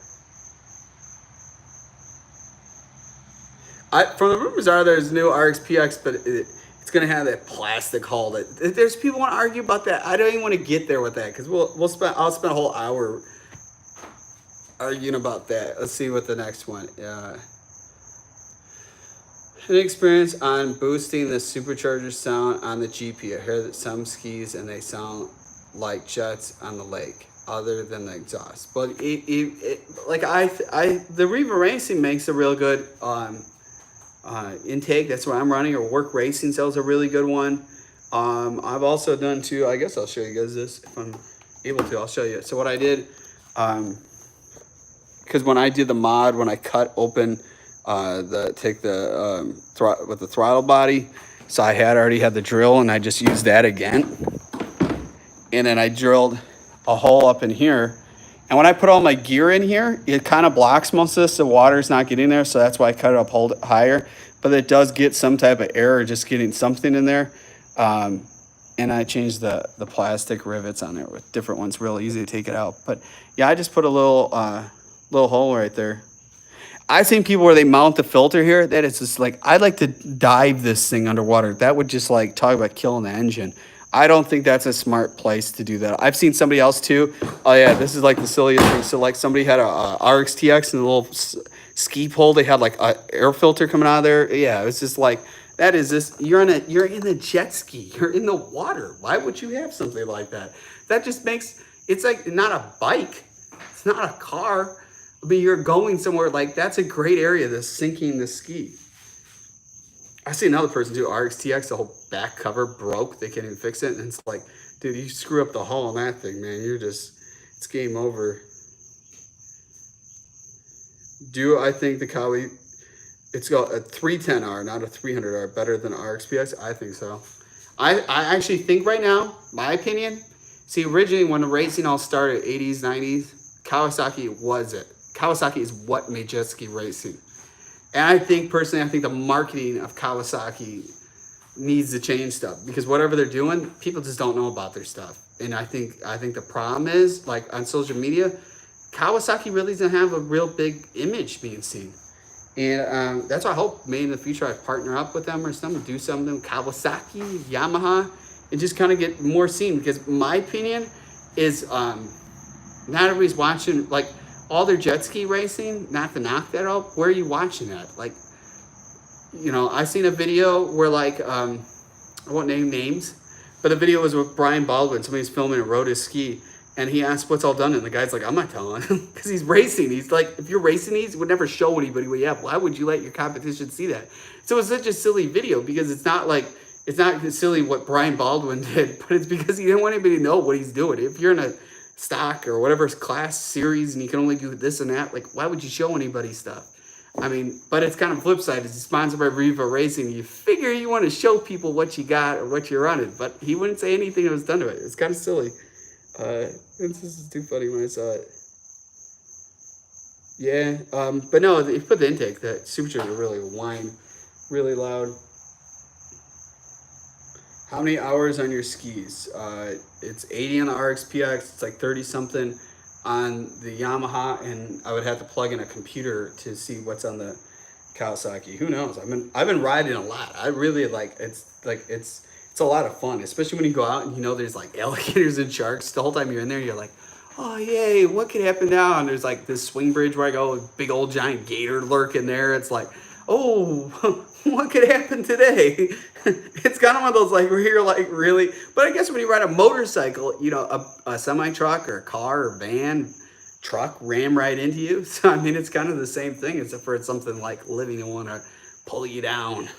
From the rumors there's a new RXP-X, but it's gonna have that plastic hull. There's people want to argue about that. I don't even want to get there with that, because I'll spend a whole hour arguing about that. Let's see what the next one. An experience on boosting the supercharger sound on the GP. I hear that some skis and they sound like jets on the lake, other than the exhaust. But the Riva Racing makes a real good intake. That's what I'm running. Or WORX Racing sells a really good one. I've also done too, I guess I'll show you guys this if I'm able to. I'll show you. So what I did, because when I did the mod, when I cut open with the throttle body, so I already had the drill, and I just used that again, and then I drilled a hole up in here. And when I put all my gear in here, it kind of blocks most of this. The water's not getting there, so that's why I cut it up, hold it higher. But it does get some type of error just getting something in there. And I changed the plastic rivets on there with different ones, real easy to take it out. But yeah, I just put a little hole right there. I've seen people where they mount the filter here. That is just like, I'd like to dive this thing underwater. That would just like talk about killing the engine. I don't think that's a smart place to do that. I've seen somebody else too. Oh yeah, this is like the silliest thing. So like somebody had a RXT-X and a little ski pole. They had like a air filter coming out of there. Yeah, it was just like, that is just, you're in a jet ski. You're in the water. Why would you have something like that? That just makes, it's like not a bike. It's not a car. I mean, you're going somewhere, like that's a great area to sinking the ski. I see another person do RXT-X, the whole back cover broke. They can't even fix it. And it's like, dude, you screw up the hull on that thing, man. It's game over. Do I think the Kawi, it's got a 310R, not a 300R, better than RXP-X? I think so. I actually think right now, my opinion, see, originally when the racing all started, 80s, 90s, Kawasaki was it. Kawasaki is what made jet ski racing. And I think, personally, the marketing of Kawasaki needs to change stuff, because whatever they're doing, people just don't know about their stuff. And I think the problem is, like on social media, Kawasaki really doesn't have a real big image being seen. And that's why I hope maybe in the future I partner up with them or something, do something, Kawasaki, Yamaha, and just kind of get more seen. Because my opinion is not everybody's watching, like, all their jet ski racing, not to knock that out, where are you watching that? Like, you know, I seen a video where, like, I won't name names, but the video was with Brian Baldwin. Somebody's filming and rode his ski, and he asked what's all done, and the guy's like, I'm not telling him, because he's racing. He's like, if you're racing these, it would never show anybody what you have. Why would you let your competition see that? So it's such a silly video, because it's not like it's not silly what Brian Baldwin did, but it's because he didn't want anybody to know what he's doing. If you're in a stock or whatever class series and you can only do this and that, like, why would you show anybody stuff? I mean, but it's kind of flip side. It's sponsored by Riva Racing. You figure you want to show people what you got or what you're running, but he wouldn't say anything that was done to it. It's kind of silly. This is too funny when I saw it. Yeah, but no, if you put the intake, the supercharger really whine really loud. How many hours on your skis? It's 80 on the RXP-X. It's like 30 something on the Yamaha, and I would have to plug in a computer to see what's on the Kawasaki. Who knows? I've been riding a lot. I really it's a lot of fun, especially when you go out and you know there's like alligators and sharks. The whole time you're in there, you're like, oh yay, what could happen now? And there's like this swing bridge where I go, big old giant gator lurking there. It's like, oh, what could happen today? It's kind of one of those like where you're like really, but I guess when you ride a motorcycle, you know, a semi truck or a car or van truck ram right into you. So I mean, it's kind of the same thing, except for it's something like living and want to pull you down.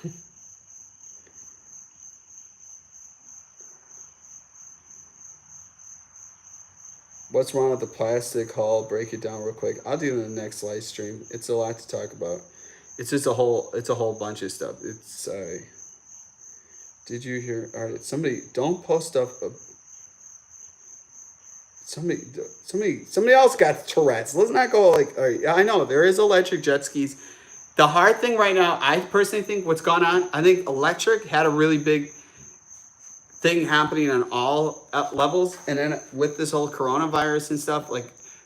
What's wrong with the plastic hull? Break it down real quick. I'll do it in the next live stream. It's a lot to talk about. It's just a whole bunch of stuff. It's did you hear? All right, somebody don't post stuff. Somebody else got Tourette's. Let's not go like. All right, I know there is electric jet skis. The hard thing right now, I personally think what's gone on. I think electric had a really big thing happening on all levels, and then with this whole coronavirus and stuff, like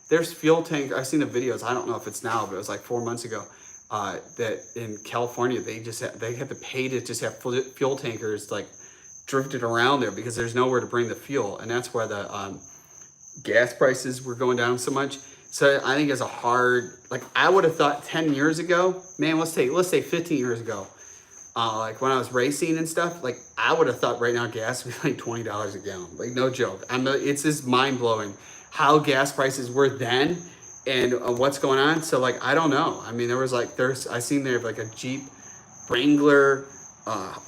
there's fuel tank. I've seen the videos. I don't know if it's now, but it was like 4 months ago. That in California they had to pay to just have fuel tankers like drifted around there because there's nowhere to bring the fuel, and that's why the gas prices were going down so much. So I think it's a hard, like I would have thought 10 years ago, man, let's say 15 years ago, like when I was racing and stuff, like I would have thought right now gas would be like $20 a gallon, like no joke. It's just mind blowing how gas prices were then. And what's going on? So like I don't know. I mean, I seen there like a Jeep Wrangler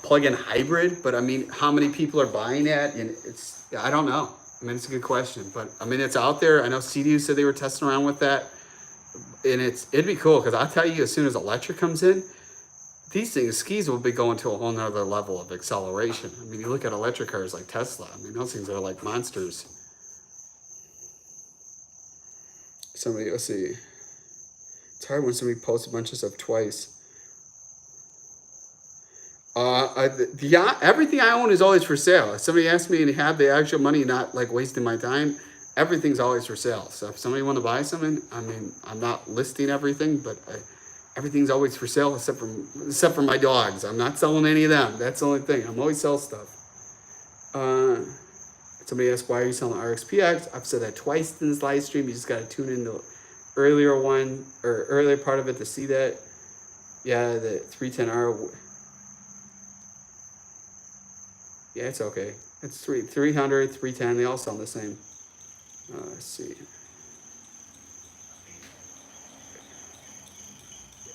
plug-in hybrid, but I mean, how many people are buying that? And I don't know. I mean, it's a good question, but I mean, it's out there. I know CDU said they were testing around with that, and it'd be cool because I'll tell you, as soon as electric comes in, these skis will be going to a whole nother level of acceleration. I mean, you look at electric cars like Tesla. I mean, those things are like monsters. Somebody, let's see. It's hard when somebody posts a bunch of stuff twice. Everything I own is always for sale. If somebody asks me to have the actual money, not like wasting my time, everything's always for sale. So if somebody want to buy something, I mean, I'm not listing everything, but everything's always for sale except for my dogs. I'm not selling any of them. That's the only thing. I'm always sell stuff. Somebody asked, why are you selling RXP-X? I've said that twice in this live stream. You just got to tune in the earlier one or earlier part of it to see that. Yeah, the 310R. Yeah, it's okay. It's 300, 310. They all sound the same. Let's see.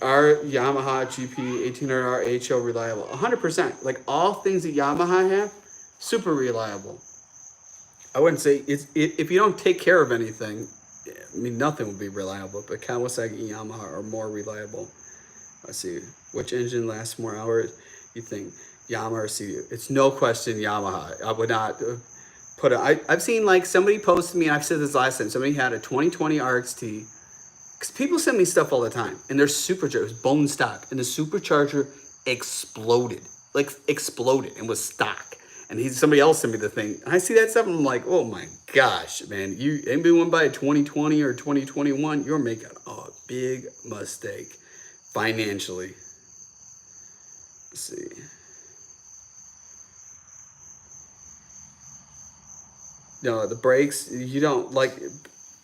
Our Yamaha GP 1800R HO reliable. 100%. Like all things that Yamaha have, super reliable. I wouldn't say if you don't take care of anything, I mean, nothing will be reliable, but Kawasaki and Yamaha are more reliable. Let's see, which engine lasts more hours? You think Yamaha or CDU? It's no question Yamaha. I would not put it. I've seen like somebody posted me, and I've said this last time, somebody had a 2020 RXT, because people send me stuff all the time, and their supercharger was bone stock, and the supercharger exploded, and was stock. And somebody else sent me the thing. And I see that stuff and I'm like, oh my gosh, man. Anybody want to buy a 2020 or 2021, you're making a big mistake financially. Let's see. No, the brakes, you don't like,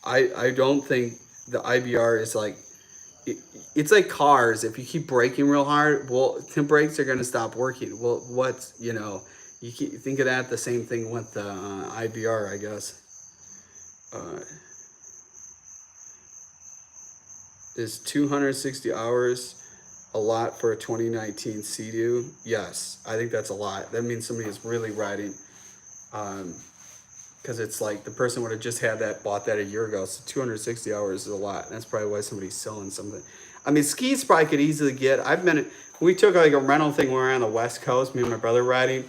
I don't think the IBR is like, it's like cars. If you keep braking real hard, well, the brakes are going to stop working. Well, you think of that, the same thing with the IBR, I guess. Is 260 hours a lot for a 2019 Sea-Doo? Yes, I think that's a lot. That means somebody is really riding. Because it's like the person would have just had that, bought that a year ago. So 260 hours is a lot. That's probably why somebody's selling something. I mean, skis probably could easily get. We took like a rental thing when we were on the West Coast, me and my brother riding.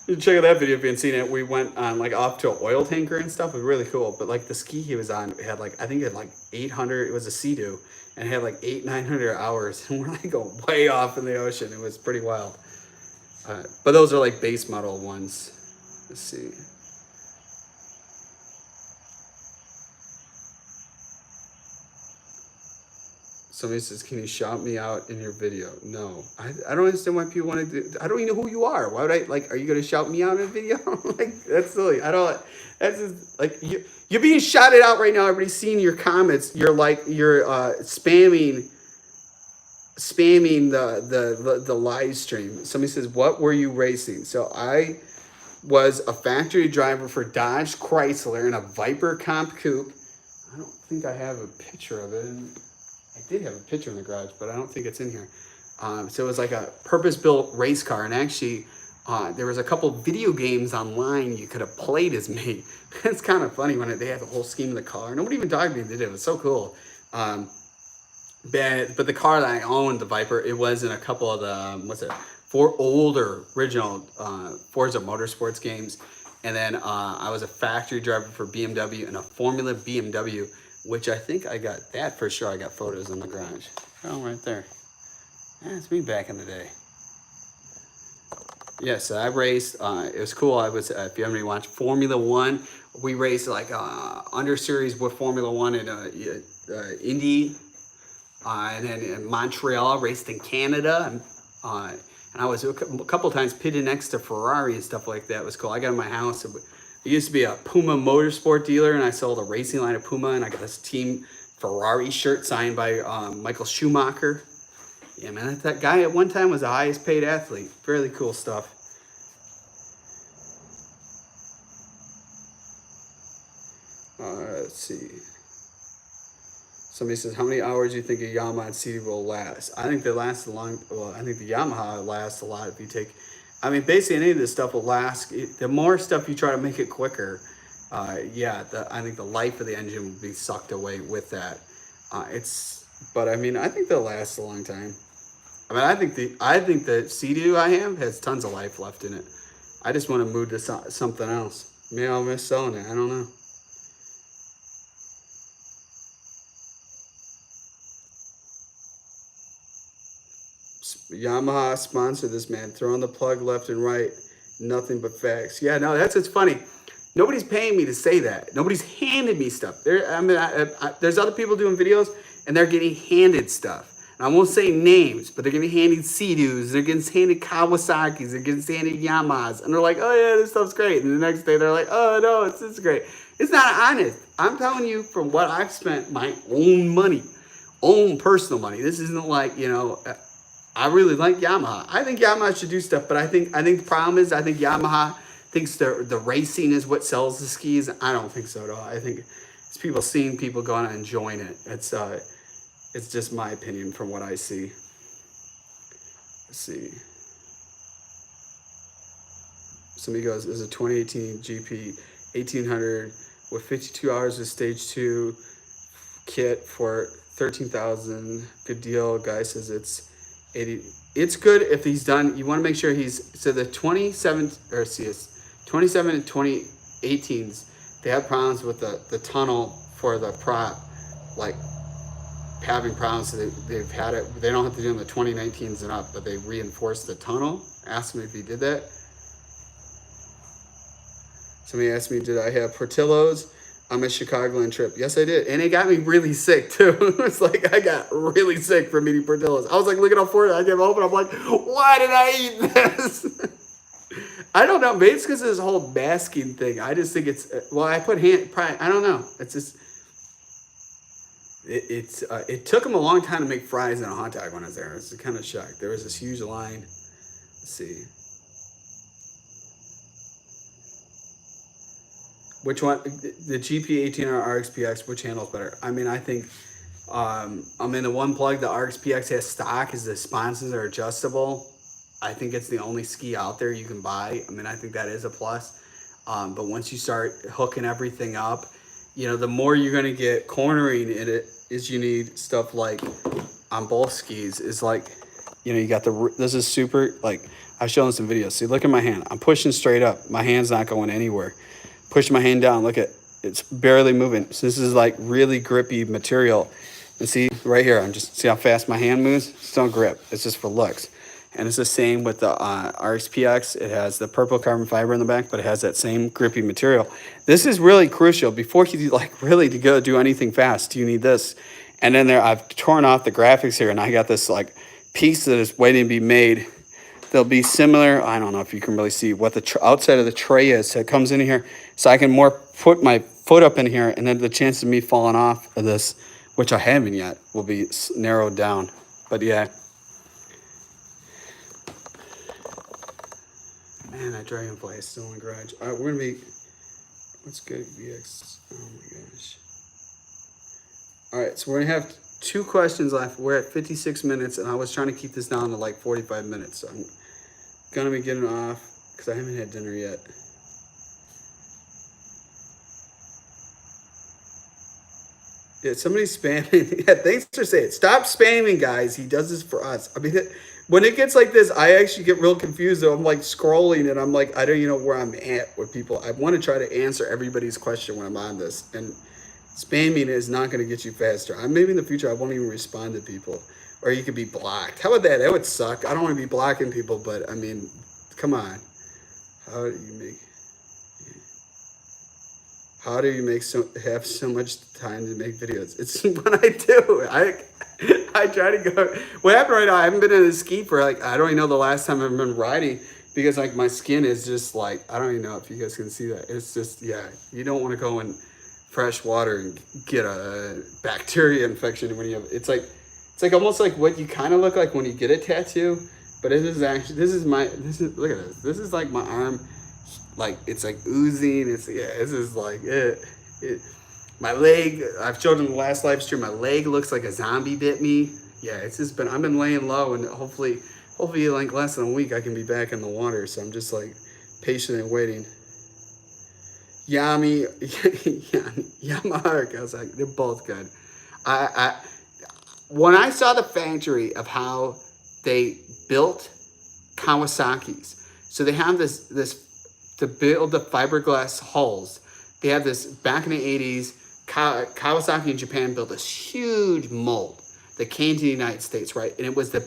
You check out that video if you haven't seen it. We went on like off to an oil tanker and stuff. It was really cool. But like the ski he was on, it had like, I think it had like 800, it was a Sea-Doo, and it had like 900 hours. And we're like going way off in the ocean. It was pretty wild. But those are like base model ones. Let's see. Somebody says, can you shout me out in your video? No. I don't understand why people want to do. I don't even know who you are. Why would I, like, are you going to shout me out in a video? Like, that's silly. That's just, like, you're being shouted out right now. Everybody's seeing your comments. You're spamming the live stream. Somebody says, what were you racing? So I was a factory driver for Dodge Chrysler in a Viper Comp Coupe. I don't think I have a picture of it. I did have a picture in the garage, but I don't think it's in here. So it was like a purpose-built race car, and actually there was a couple video games online you could have played as me. It's kind of funny when they had the whole scheme of the car. Nobody even talked to me. They did. It was so cool. But the car that I owned, the Viper, it was in a couple of the, 4 older original Forza Motorsports games. And then I was a factory driver for BMW in a Formula BMW, which I think I got that for sure. I got photos in the garage. Oh, right there. That's me back in the day. Yes, I raced. It was cool. I was, if you haven't watched Formula One, we raced like under series with Formula One in Indy, and then in Montreal, raced in Canada, and I was a couple times pitted next to Ferrari and stuff like that. It was cool. I got in my house. It used to be a Puma motorsport dealer, and I sold a racing line of Puma, and I got this Team Ferrari shirt signed by Michael Schumacher. Yeah, man, that guy at one time was the highest paid athlete. Fairly cool stuff. Let's see. Somebody says, how many hours do you think a Yamaha CD will last? I think they last a long, well, I think the Yamaha lasts a lot if you take, I mean, basically any of this stuff will last. The more stuff you try to make it quicker, I think the life of the engine will be sucked away with that. But I mean, I think they'll last a long time. I mean, I think the Sea-Doo I have has tons of life left in it. I just want to move to something else. Maybe I'll miss selling it. I don't know. Yamaha sponsored this, man. Throwing the plug left and right. Nothing but facts. Yeah, no, it's funny. Nobody's paying me to say that. Nobody's handed me stuff. There's other people doing videos, and they're getting handed stuff. And I won't say names, but they're getting handed Sea-Doos. They're getting handed Kawasaki's. They're getting handed Yamahas. And they're like, oh, yeah, this stuff's great. And the next day, they're like, oh, no, it's great. It's not honest. I'm telling you from what I've spent my own money, own personal money. This isn't like, I really like Yamaha. I think Yamaha should do stuff, but I think the problem is I think Yamaha thinks the racing is what sells the skis. I don't think so at all. I think it's people seeing people going and enjoying it. It's just my opinion from what I see. Let's see. Somebody goes, is a 2018 GP 1800 with 52 hours of stage 2 kit for 13,000. Good deal. Guy says it's good if he's done. You want to make sure so the 27 and 2018s, they have problems with the tunnel for the prop, like having problems. So they've had it. They don't have to do them the 2019s and up, but they reinforced the tunnel. Ask him if he did that. Somebody asked me, did I have Portillo's on my Chicagoland trip? Yes, I did. And it got me really sick, too. It's like I got really sick from eating Portillo's. I was like looking up for it. I came home and I'm like, why did I eat this? I don't know. Maybe it's because of this whole basking thing. I just think it's, well, I put I don't know. It's just, it took them a long time to make fries and a hot dog when I was there. I was kind of shocked. There was this huge line. Let's see. Which one, the GP18 or RXP-X, which handles better? I mean, I think I'm in the one plug. The RXP-X has stock, is the sponsons are adjustable. I think it's the only ski out there you can buy. I mean, I think that is a plus. But once you start hooking everything up, you know, the more you're going to get cornering in it is you need stuff like on both skis is like, you know, you got this is super, like I've shown some videos. See, look at my hand. I'm pushing straight up. My hand's not going anywhere. Push my hand down. Look at, it's barely moving. So this is like really grippy material. And see right here, see how fast my hand moves? It's don't grip. It's just for looks. And it's the same with the RXP-X. It has the purple carbon fiber in the back, but it has that same grippy material. This is really crucial. Before you like really to go do anything fast, you need this. And then I've torn off the graphics here, and I got this like piece that is waiting to be made. They'll be similar. I don't know if you can really see what the outside of the tray is. So it comes in here, so I can more put my foot up in here, and then the chance of me falling off of this, which I haven't yet, will be narrowed down. But yeah. Man, that dragonfly is still in the garage. All right, we're gonna be, what's good, VX? Oh my gosh. All right, so we're gonna have 2 questions left. We're at 56 minutes, and I was trying to keep this down to like 45 minutes. So I'm gonna be getting off because I haven't had dinner yet. Yeah, somebody's spamming. Yeah, thanks for saying it. Stop spamming, guys. He does this for us. I mean, when it gets like this, I actually get real confused. Though I'm like scrolling, and I'm like, I don't even know where I'm at with people. I want to try to answer everybody's question when I'm on this, and spamming is not going to get you faster. Maybe in the future I won't even respond to people, or you could be blocked. How about that? That would suck. I don't want to be blocking people, but I mean, come on. How do you have so much time to make videos? It's what I do. I try to go. What happened right now? I haven't been in a ski for like, I don't even know the last time I've been riding, because like my skin is just like, I don't even know if you guys can see that. It's just, yeah, you don't want to go in fresh water and get a bacteria infection when you have, it's like almost like what you kind of look like when you get a tattoo. But it is actually, look at this. This is like my arm. Like it's like oozing. It's, yeah, this is like my leg, I've showed in the last live stream, my leg looks like a zombie bit me. Yeah, it's just been, I've been laying low, and hopefully like less than a week I can be back in the water. So I'm just like patient and waiting. Yamaha or Kawasaki, they're both good. When I saw the factory of how they built Kawasaki's, so they have this to build the fiberglass hulls. They have this back in the 80s. Kawasaki in Japan built this huge mold that came to the United States, right? And it was the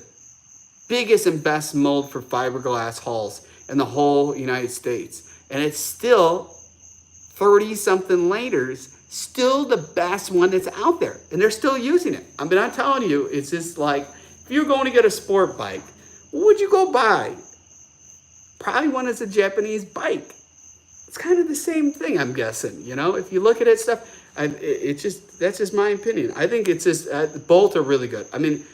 biggest and best mold for fiberglass hulls in the whole United States. And it's still 30-something later, still the best one that's out there. And they're still using it. I mean, I'm telling you, it's just like, if you're going to get a sport bike, what would you go buy? Probably one that's a Japanese bike. It's kind of the same thing, I'm guessing. You know, if you look at it stuff, that's just my opinion. I think it's just, both are really good. I mean,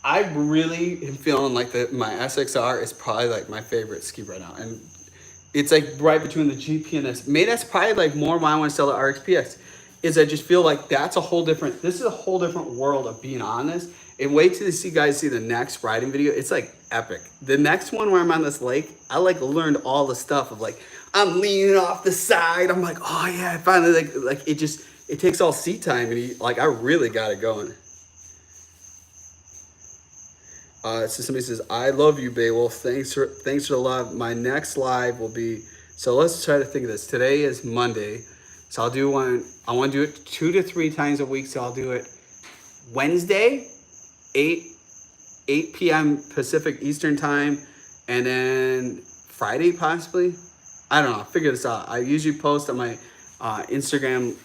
I really am feeling like my SXR is probably like my favorite ski right now. And it's like right between the GP and this. Maybe that's probably like more why I want to sell the RXP-X, is I just feel like that's a whole different, this is a whole different world of being on this. And wait till you guys see the next riding video. It's like epic. The next one where I'm on this lake, I like learned all the stuff of like, I'm leaning off the side. I'm like, oh yeah, I finally like it takes all seat time, and I really got it going. So somebody says, I love you, Beowulf. Thanks for the love. My next live will be, so let's try to think of this. Today is Monday. So I'll do one, I want to do it 2 to 3 times a week. So I'll do it Wednesday, 8 p.m. Pacific Eastern time, and then Friday possibly. I don't know. I'll figure this out. I usually post on my Instagram.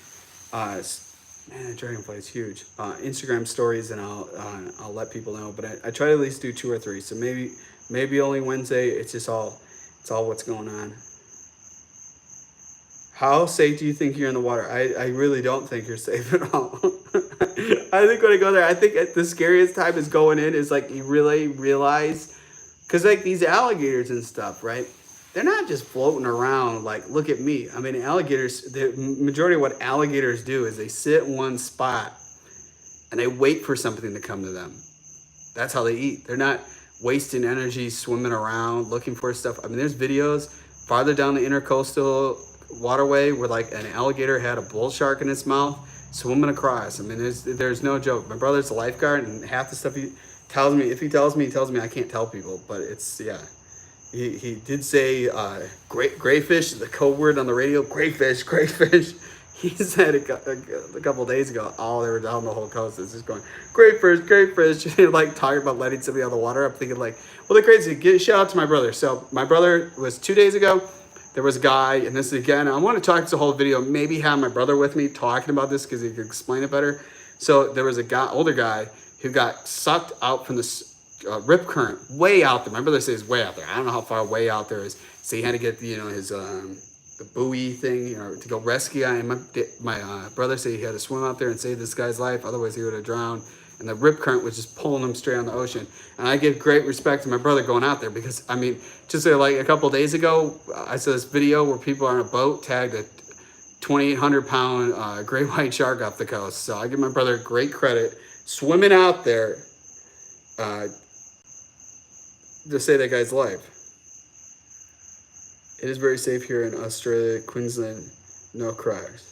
Man, Dragonfly is huge. Instagram stories, and I'll let people know. But I try to at least do 2 or 3. So maybe only Wednesday. It's all what's going on. How safe do you think you're in the water? I really don't think you're safe at all. I think when I go there, I think the scariest time is going in is like you really realize, because like these alligators and stuff, right? they're not just floating around like, look at me. I mean, alligators, the majority of what alligators do is they sit in one spot and they wait for something to come to them. That's how they eat. They're not wasting energy swimming around looking for stuff. I mean, there's videos farther down the intercoastal waterway where like an alligator had a bull shark in its mouth swimming across. I mean, there's no joke. My brother's a lifeguard, and half the stuff he tells me, if he tells me, I can't tell people, but it's, yeah. He did say gray fish, the code word on the radio, gray fish. He said a couple of days ago, oh, they were down the whole coast. It's just going, great fish. Like talking about letting somebody out of the water. I'm thinking like, well, they're crazy. Shout out to my brother. So my brother was 2 days ago. There was a guy, and this is again, I want to talk this whole video, maybe have my brother with me talking about this because he could explain it better. So there was a guy, older guy, who got sucked out from this rip current way out there. My brother says way out there. I don't know how far way out there is. So he had to get his the buoy thing, to go rescue him. My brother said he had to swim out there and save this guy's life, otherwise he would have drowned. And the rip current was just pulling him straight on the ocean. And I give great respect to my brother going out there because, I mean, just like a couple of days ago, I saw this video where people are on a boat tagged a 2,800-pound great white shark off the coast. So I give my brother great credit swimming out there to save that guy's life. It is very safe here in Australia, Queensland, no cracks.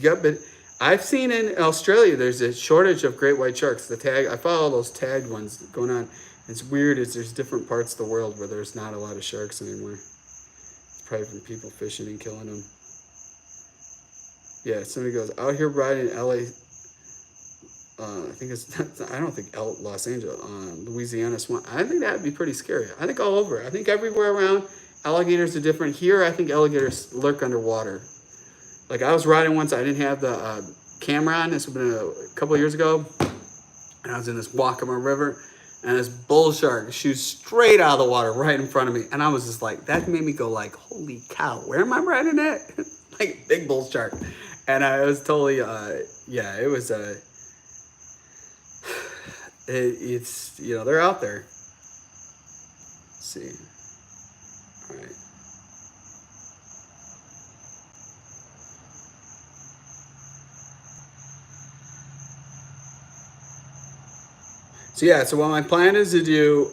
But I've seen in Australia there's a shortage of great white sharks. I follow all those tagged ones going on. It's weird. There's different parts of the world where there's not a lot of sharks anymore. It's probably from people fishing and killing them. Yeah, somebody goes out here riding in LA. I don't think Los Angeles, Louisiana swamp. I think that'd be pretty scary. I think all over. I think everywhere around, alligators are different. Here, I think alligators lurk underwater. Like I was riding once, I didn't have the camera on. This has been a couple of years ago. And I was in this Waccamaw River, and this bull shark shoots straight out of the water right in front of me. And I was just like, that made me go like, holy cow, where am I riding at? Like big bull shark. And I was totally, yeah, it was it's, they're out there. Let's see. All right. So yeah, so what my plan is to do,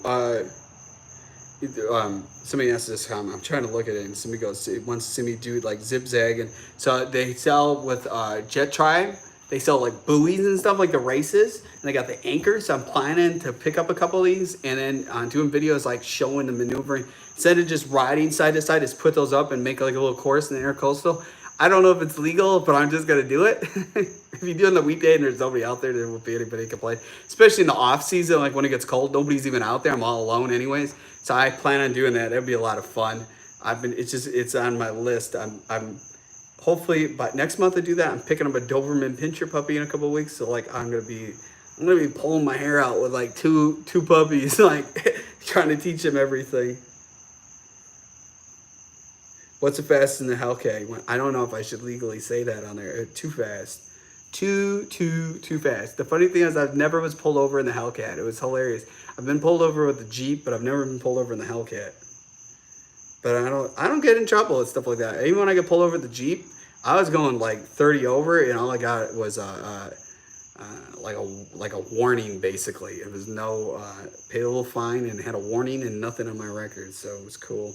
somebody asked this comment, I'm trying to look at it, and somebody wants to see me do like zigzag, and so they sell with Jettrim, they sell like buoys and stuff, like the races, and they got the anchors. So I'm planning to pick up a couple of these, and then doing videos like showing the maneuvering, instead of just riding side to side, just put those up and make like a little course in the intercoastal. I don't know if it's legal, but I'm just gonna do it. If you do it on the weekday and there's nobody out there, there won't be anybody to complain. Especially in the off season, like when it gets cold, nobody's even out there. I'm all alone anyways. So I plan on doing that. That'd be a lot of fun. It's on my list. I'm hopefully by next month I do that. I'm picking up a Doberman Pinscher puppy in a couple of weeks. So like I'm gonna be pulling my hair out with like two puppies, like trying to teach them everything. What's the fastest in the Hellcat? I don't know if I should legally say that on there. Too fast. Too fast. The funny thing is I've never was pulled over in the Hellcat. It was hilarious. I've been pulled over with the Jeep, but I've never been pulled over in the Hellcat. But I don't get in trouble and stuff like that. Even when I get pulled over with the Jeep, I was going like 30 over, and all I got was like a warning basically. It was no paid a little fine and had a warning and nothing on my record, so it was cool.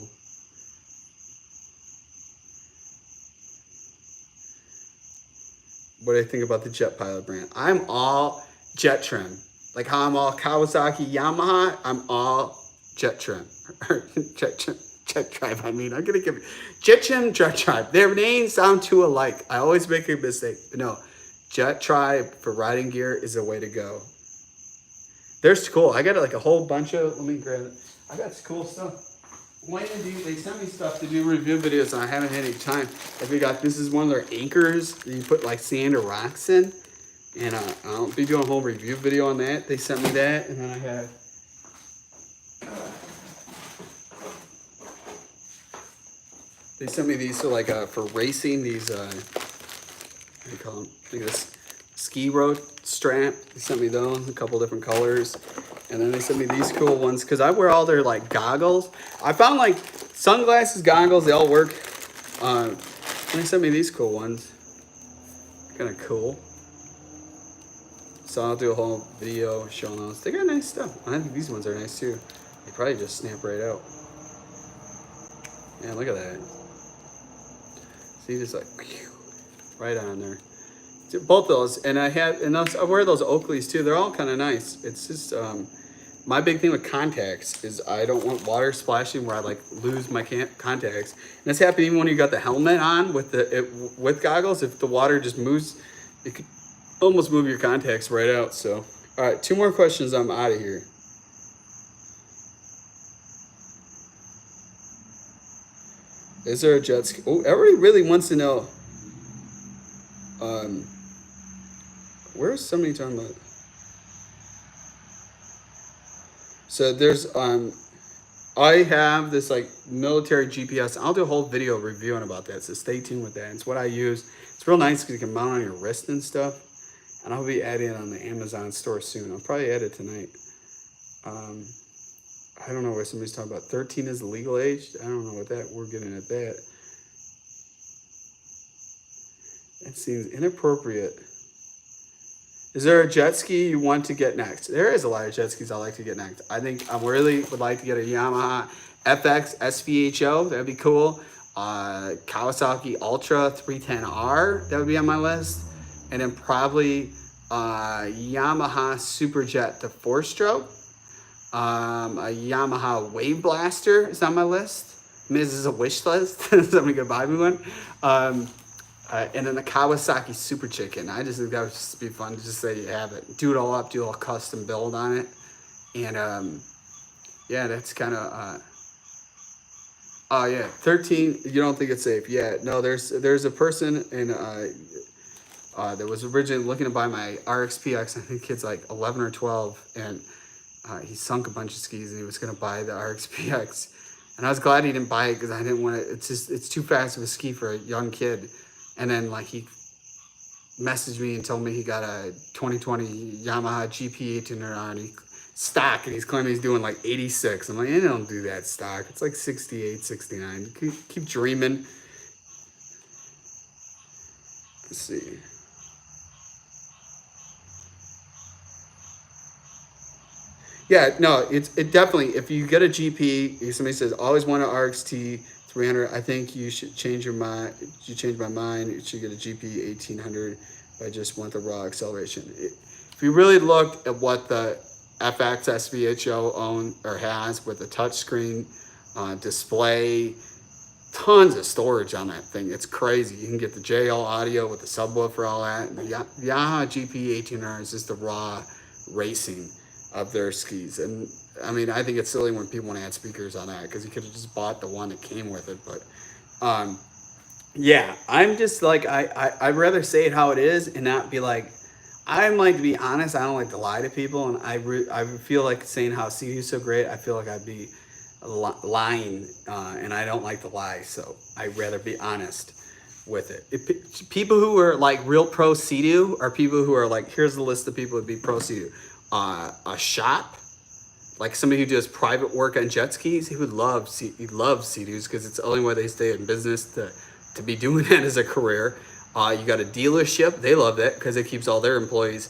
What do I think about the Jet Pilot brand? I'm all Jettrim. Like how I'm all Kawasaki, Yamaha, I'm all Jettrim. Jettrim, I mean, I'm going to give it. Jettrim, Jettrim. Their names sound too alike. I always make a mistake. But no, Jettrim for riding gear is the way to go. They're cool. I got like a whole bunch of, let me grab it. I got some cool stuff. They sent me stuff to do review videos, and I haven't had any time. This is one of their anchors that you put like sand or rocks in, and I'll be doing a whole review video on that. They sent me that, and then I have they sent me these for racing. These what do you call them? I think this ski road strap. They sent me those, a couple different colors. And then they sent me these cool ones because I wear all their like goggles. I found like Sunglasses, goggles, they all work. They sent me these cool ones. Kind of cool. So I'll do a whole video showing those. They got nice stuff. I think these ones are nice too. They probably just snap right out. Yeah, look at that. See, just like right on there. Both those, and I wear those Oakleys too. They're all kind of nice. It's just my big thing with contacts is I don't want water splashing where I like lose my contacts. And it's happened even when you got the helmet on with with goggles. If the water just moves, it could almost move your contacts right out. So, all right, 2 more questions. I'm out of here. Is there a jet ski? Oh, everybody really wants to know. Where's somebody talking about? So there's I have this like military GPS. I'll do a whole video reviewing about that. So stay tuned with that. It's what I use. It's real nice because you can mount on your wrist and stuff. And I'll be adding it on the Amazon store soon. I'll probably add it tonight. I don't know where somebody's talking about. 13 is the legal age. I don't know what that. We're getting at that. That seems inappropriate. Is there a jet ski you want to get next? There is a lot of jet skis I like to get next. I think I really would like to get a Yamaha FX SVHO. That'd be cool. Kawasaki Ultra 310R. That would be on my list. And then probably Yamaha Super Jet the 4-stroke. A Yamaha Wave Blaster is on my list. I mean, this is a wish list. Somebody could buy me one. And then the Kawasaki Super Chicken. I just think that would just be fun to just say you have it. Do it all up, do a little custom build on it. And yeah, that's kind of, oh yeah, 13, you don't think it's safe. Yeah, no, there's a person in, that was originally looking to buy my RXP-X. I think kid's like 11 or 12. And he sunk a bunch of skis and he was going to buy the RXP-X. And I was glad he didn't buy it because I didn't want to, it's too fast of a ski for a young kid. And then like he messaged me and told me he got a 2020 Yamaha GP1800 on stock and he's claiming he's doing like 86. I'm like, I don't do that stock. It's like 68, 69. Keep dreaming. Let's see. Yeah, no, it definitely, if you get a GP, somebody says, always want an RXT 300, I think you should change your mind. You change my mind. You should get a GP 1800. I just want the raw acceleration. If you really look at what the FX SVHO own or has with the touchscreen display, tons of storage on that thing. It's crazy. You can get the JL audio with the subwoofer, all that. And the Yamaha GP 1800 is just the raw racing of their skis. And I mean, I think it's silly when people want to add speakers on that because you could have just bought the one that came with it. But yeah, I'm just like, I'd rather say it how it is and not be like, I'm like, to be honest, I don't like to lie to people. And I feel like saying how CU is so great, I feel like I'd be lying and I don't like to lie. So I'd rather be honest with it. People who are like real pro Sea-Doo are people who are like, here's the list of people who'd be pro Sea-Doo. A shop, like somebody who does private work on jet skis, he loves Sea-Doos because it's the only way they stay in business to be doing that as a career. You got a dealership, they love that because it keeps all their employees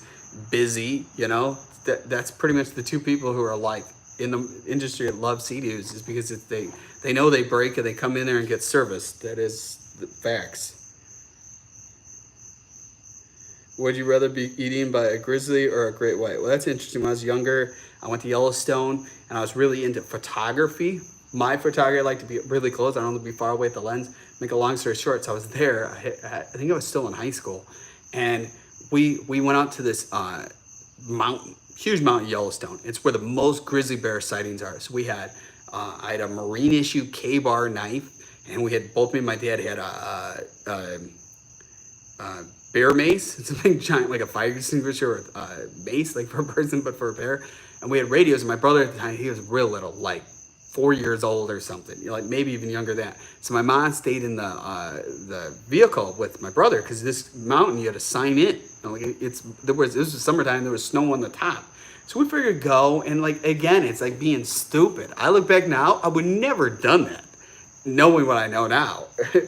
busy, you know. That's pretty much the two people who are like in the industry that love Sea-Doos is because they know they break and they come in there and get serviced. That is the facts. Would you rather be eaten by a grizzly or a great white? Well, that's interesting. When I was younger, I went to Yellowstone and I was really into photography. My photography, I like to be really close. I don't want to be far away at the lens. Make a long story short, so I was there. I think I was still in high school. And we went out to this mountain, huge mountain, Yellowstone. It's where the most grizzly bear sightings are. So I had a marine issue K-bar knife. And we had, both me and my dad had a bear mace. It's a big giant, like a fire extinguisher with mace, like for a person, but for a bear. And we had radios. And my brother at the time, he was real little, like 4 years old or something, like maybe even younger than that. So my mom stayed in the vehicle with my brother because this mountain you had to sign in. Like this was summertime. There was snow on the top. So we figured go and like again, it's like being stupid. I look back now, I would never done that. knowing what I know now.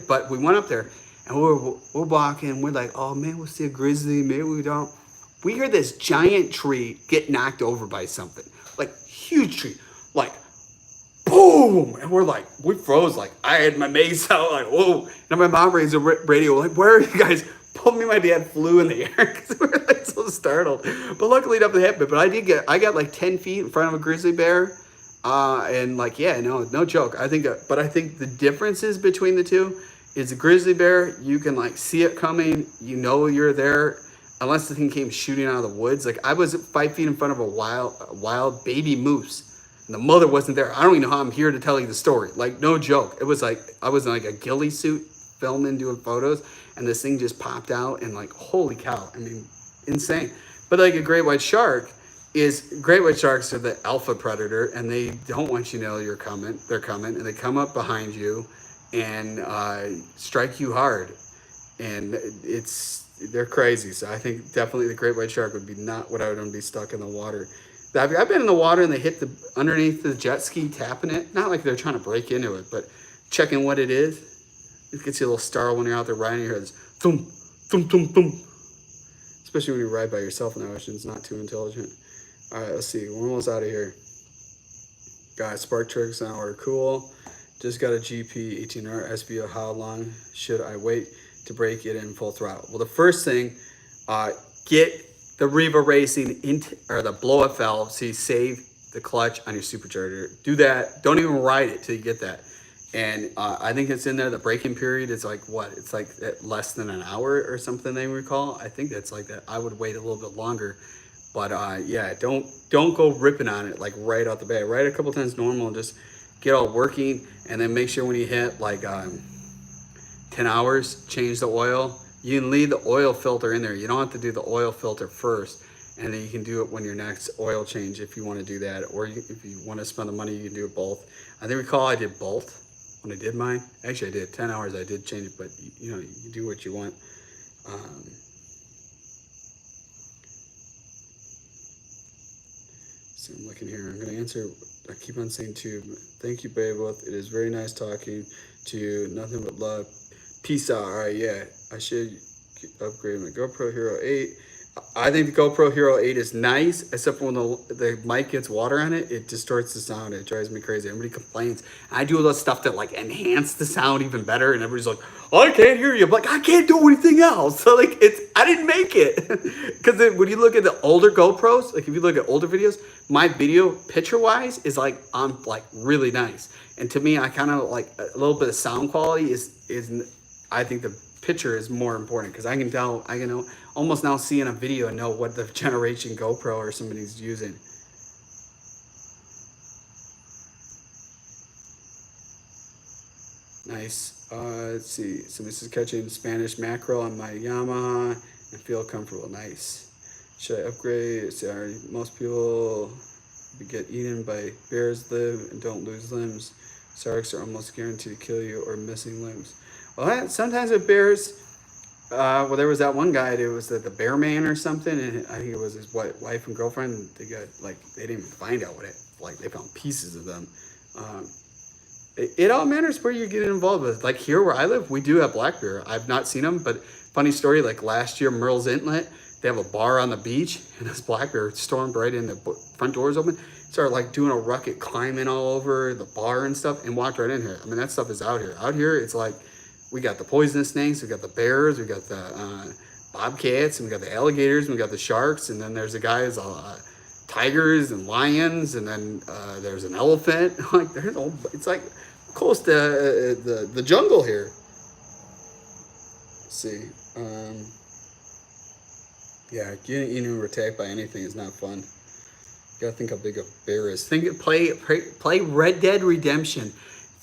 But we went up there and we're walking. We're like, oh man, we'll see a grizzly. Maybe we don't. We hear this giant tree get knocked over by something, like huge tree, like boom. And we're like, we froze. Like I had my mace out, like whoa. And my mom raised the radio, like, where are you guys? Pulled me, my dad flew in the air because we were like so startled. But luckily nothing happened. But I got like 10 feet in front of a grizzly bear. And like, yeah, no joke. I think the differences between the two is a grizzly bear, you can like see it coming, you know you're there, unless the thing came shooting out of the woods. Like I was 5 feet in front of a wild baby moose, and the mother wasn't there. I don't even know how I'm here to tell you the story. Like no joke. It was like I was in like a ghillie suit filming, doing photos, and this thing just popped out, and like holy cow! I mean, insane. But like a great white sharks are the alpha predator, and they don't want you to know you're coming. They're coming, and they come up behind you and strike you hard, and they're crazy. So I think definitely the great white shark would be not what I would want to be stuck in the water. I've been in the water and they hit underneath the jet ski, tapping it. Not like they're trying to break into it, but checking what it is. You can see a little startle when you're out there riding. You hear this thump, thump, thump, thump. Especially when you ride by yourself in the ocean, it's not too intelligent. All right, let's see. We're almost out of here. Guys, spark tricks now are cool. Just got a GP 18R SVHO. How long should I wait to break it in full throttle? Well, the first thing, get the Riva Racing or the blow up valve so you save the clutch on your supercharger. Do that. Don't even ride it till you get that. And I think it's in there. The braking period is like what? It's like less than an hour or something, I recall. I think that's like that. I would wait a little bit longer. But yeah, don't go ripping on it like right out the bat. Ride a couple times normal and just get all working, and then make sure when you hit like 10 hours, change the oil. You can leave the oil filter in there. You don't have to do the oil filter first, and then you can do it when your next oil change if you want to do that, or if you want to spend the money, you can do it both. I recall I did both when I did mine. Actually, I did 10 hours. I did change it, but you know, you do what you want. So I'm looking here. I'm going to answer. I keep on saying too. Thank you, Beowulf. It is very nice talking to you. Nothing but love. Peace out. All right, yeah. I should upgrade my GoPro Hero 8. I think the GoPro Hero 8 is nice, except for when the mic gets water on it, it distorts the sound. It drives me crazy. Everybody complains. I do all that stuff to like enhance the sound even better, and everybody's like, oh, I can't hear you. I'm like, I can't do anything else. So like, I didn't make it. Because when you look at the older GoPros, like if you look at older videos, my video picture-wise is like, really nice. And to me, I kind of like a little bit of sound quality is I think the picture is more important, because I can tell, I can almost now see in a video and know what the generation GoPro or somebody's using. Nice. Let's see. So this is catching Spanish mackerel on my Yamaha and feel comfortable. Nice. Should I upgrade? Sorry, most people get eaten by bears, live and don't lose limbs. Sharks are almost guaranteed to kill you or missing limbs. Well, sometimes with bears, well, there was that one guy, it was the bear man or something, and I think it was his wife and girlfriend. They got, like, they didn't even find out what it, like, they found pieces of them. It all matters where you're getting involved with. Like here where I live, we do have black bear. I've not seen them, but funny story, like last year, Merle's Inlet, they have a bar on the beach, and this black bear stormed right in, the front doors open, started like doing a rucket, climbing all over the bar and stuff, and walked right in here. I mean, that stuff is out here. Out here, it's like, we got the poisonous snakes, we got the bears, we got the bobcats, and we got the alligators, and we got the sharks, and then there's the guys, tigers and lions, and then there's an elephant. Like there's it's like close to the jungle here. Let's see, yeah, getting eaten or attacked by anything is not fun. You gotta think how big a bear is. Play Red Dead Redemption.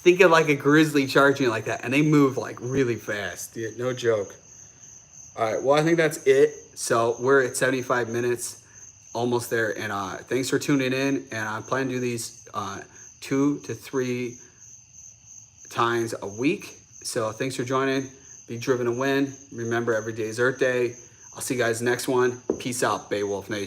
Think of like a grizzly charging you like that, and they move like really fast. Yeah, no joke. All right, well, I think that's it. So we're at 75 minutes, almost there. And thanks for tuning in. And I plan to do these 2 to 3 times a week. So thanks for joining. Be driven to win. Remember, every day is Earth Day. I'll see you guys next one. Peace out, Beowulf Nation.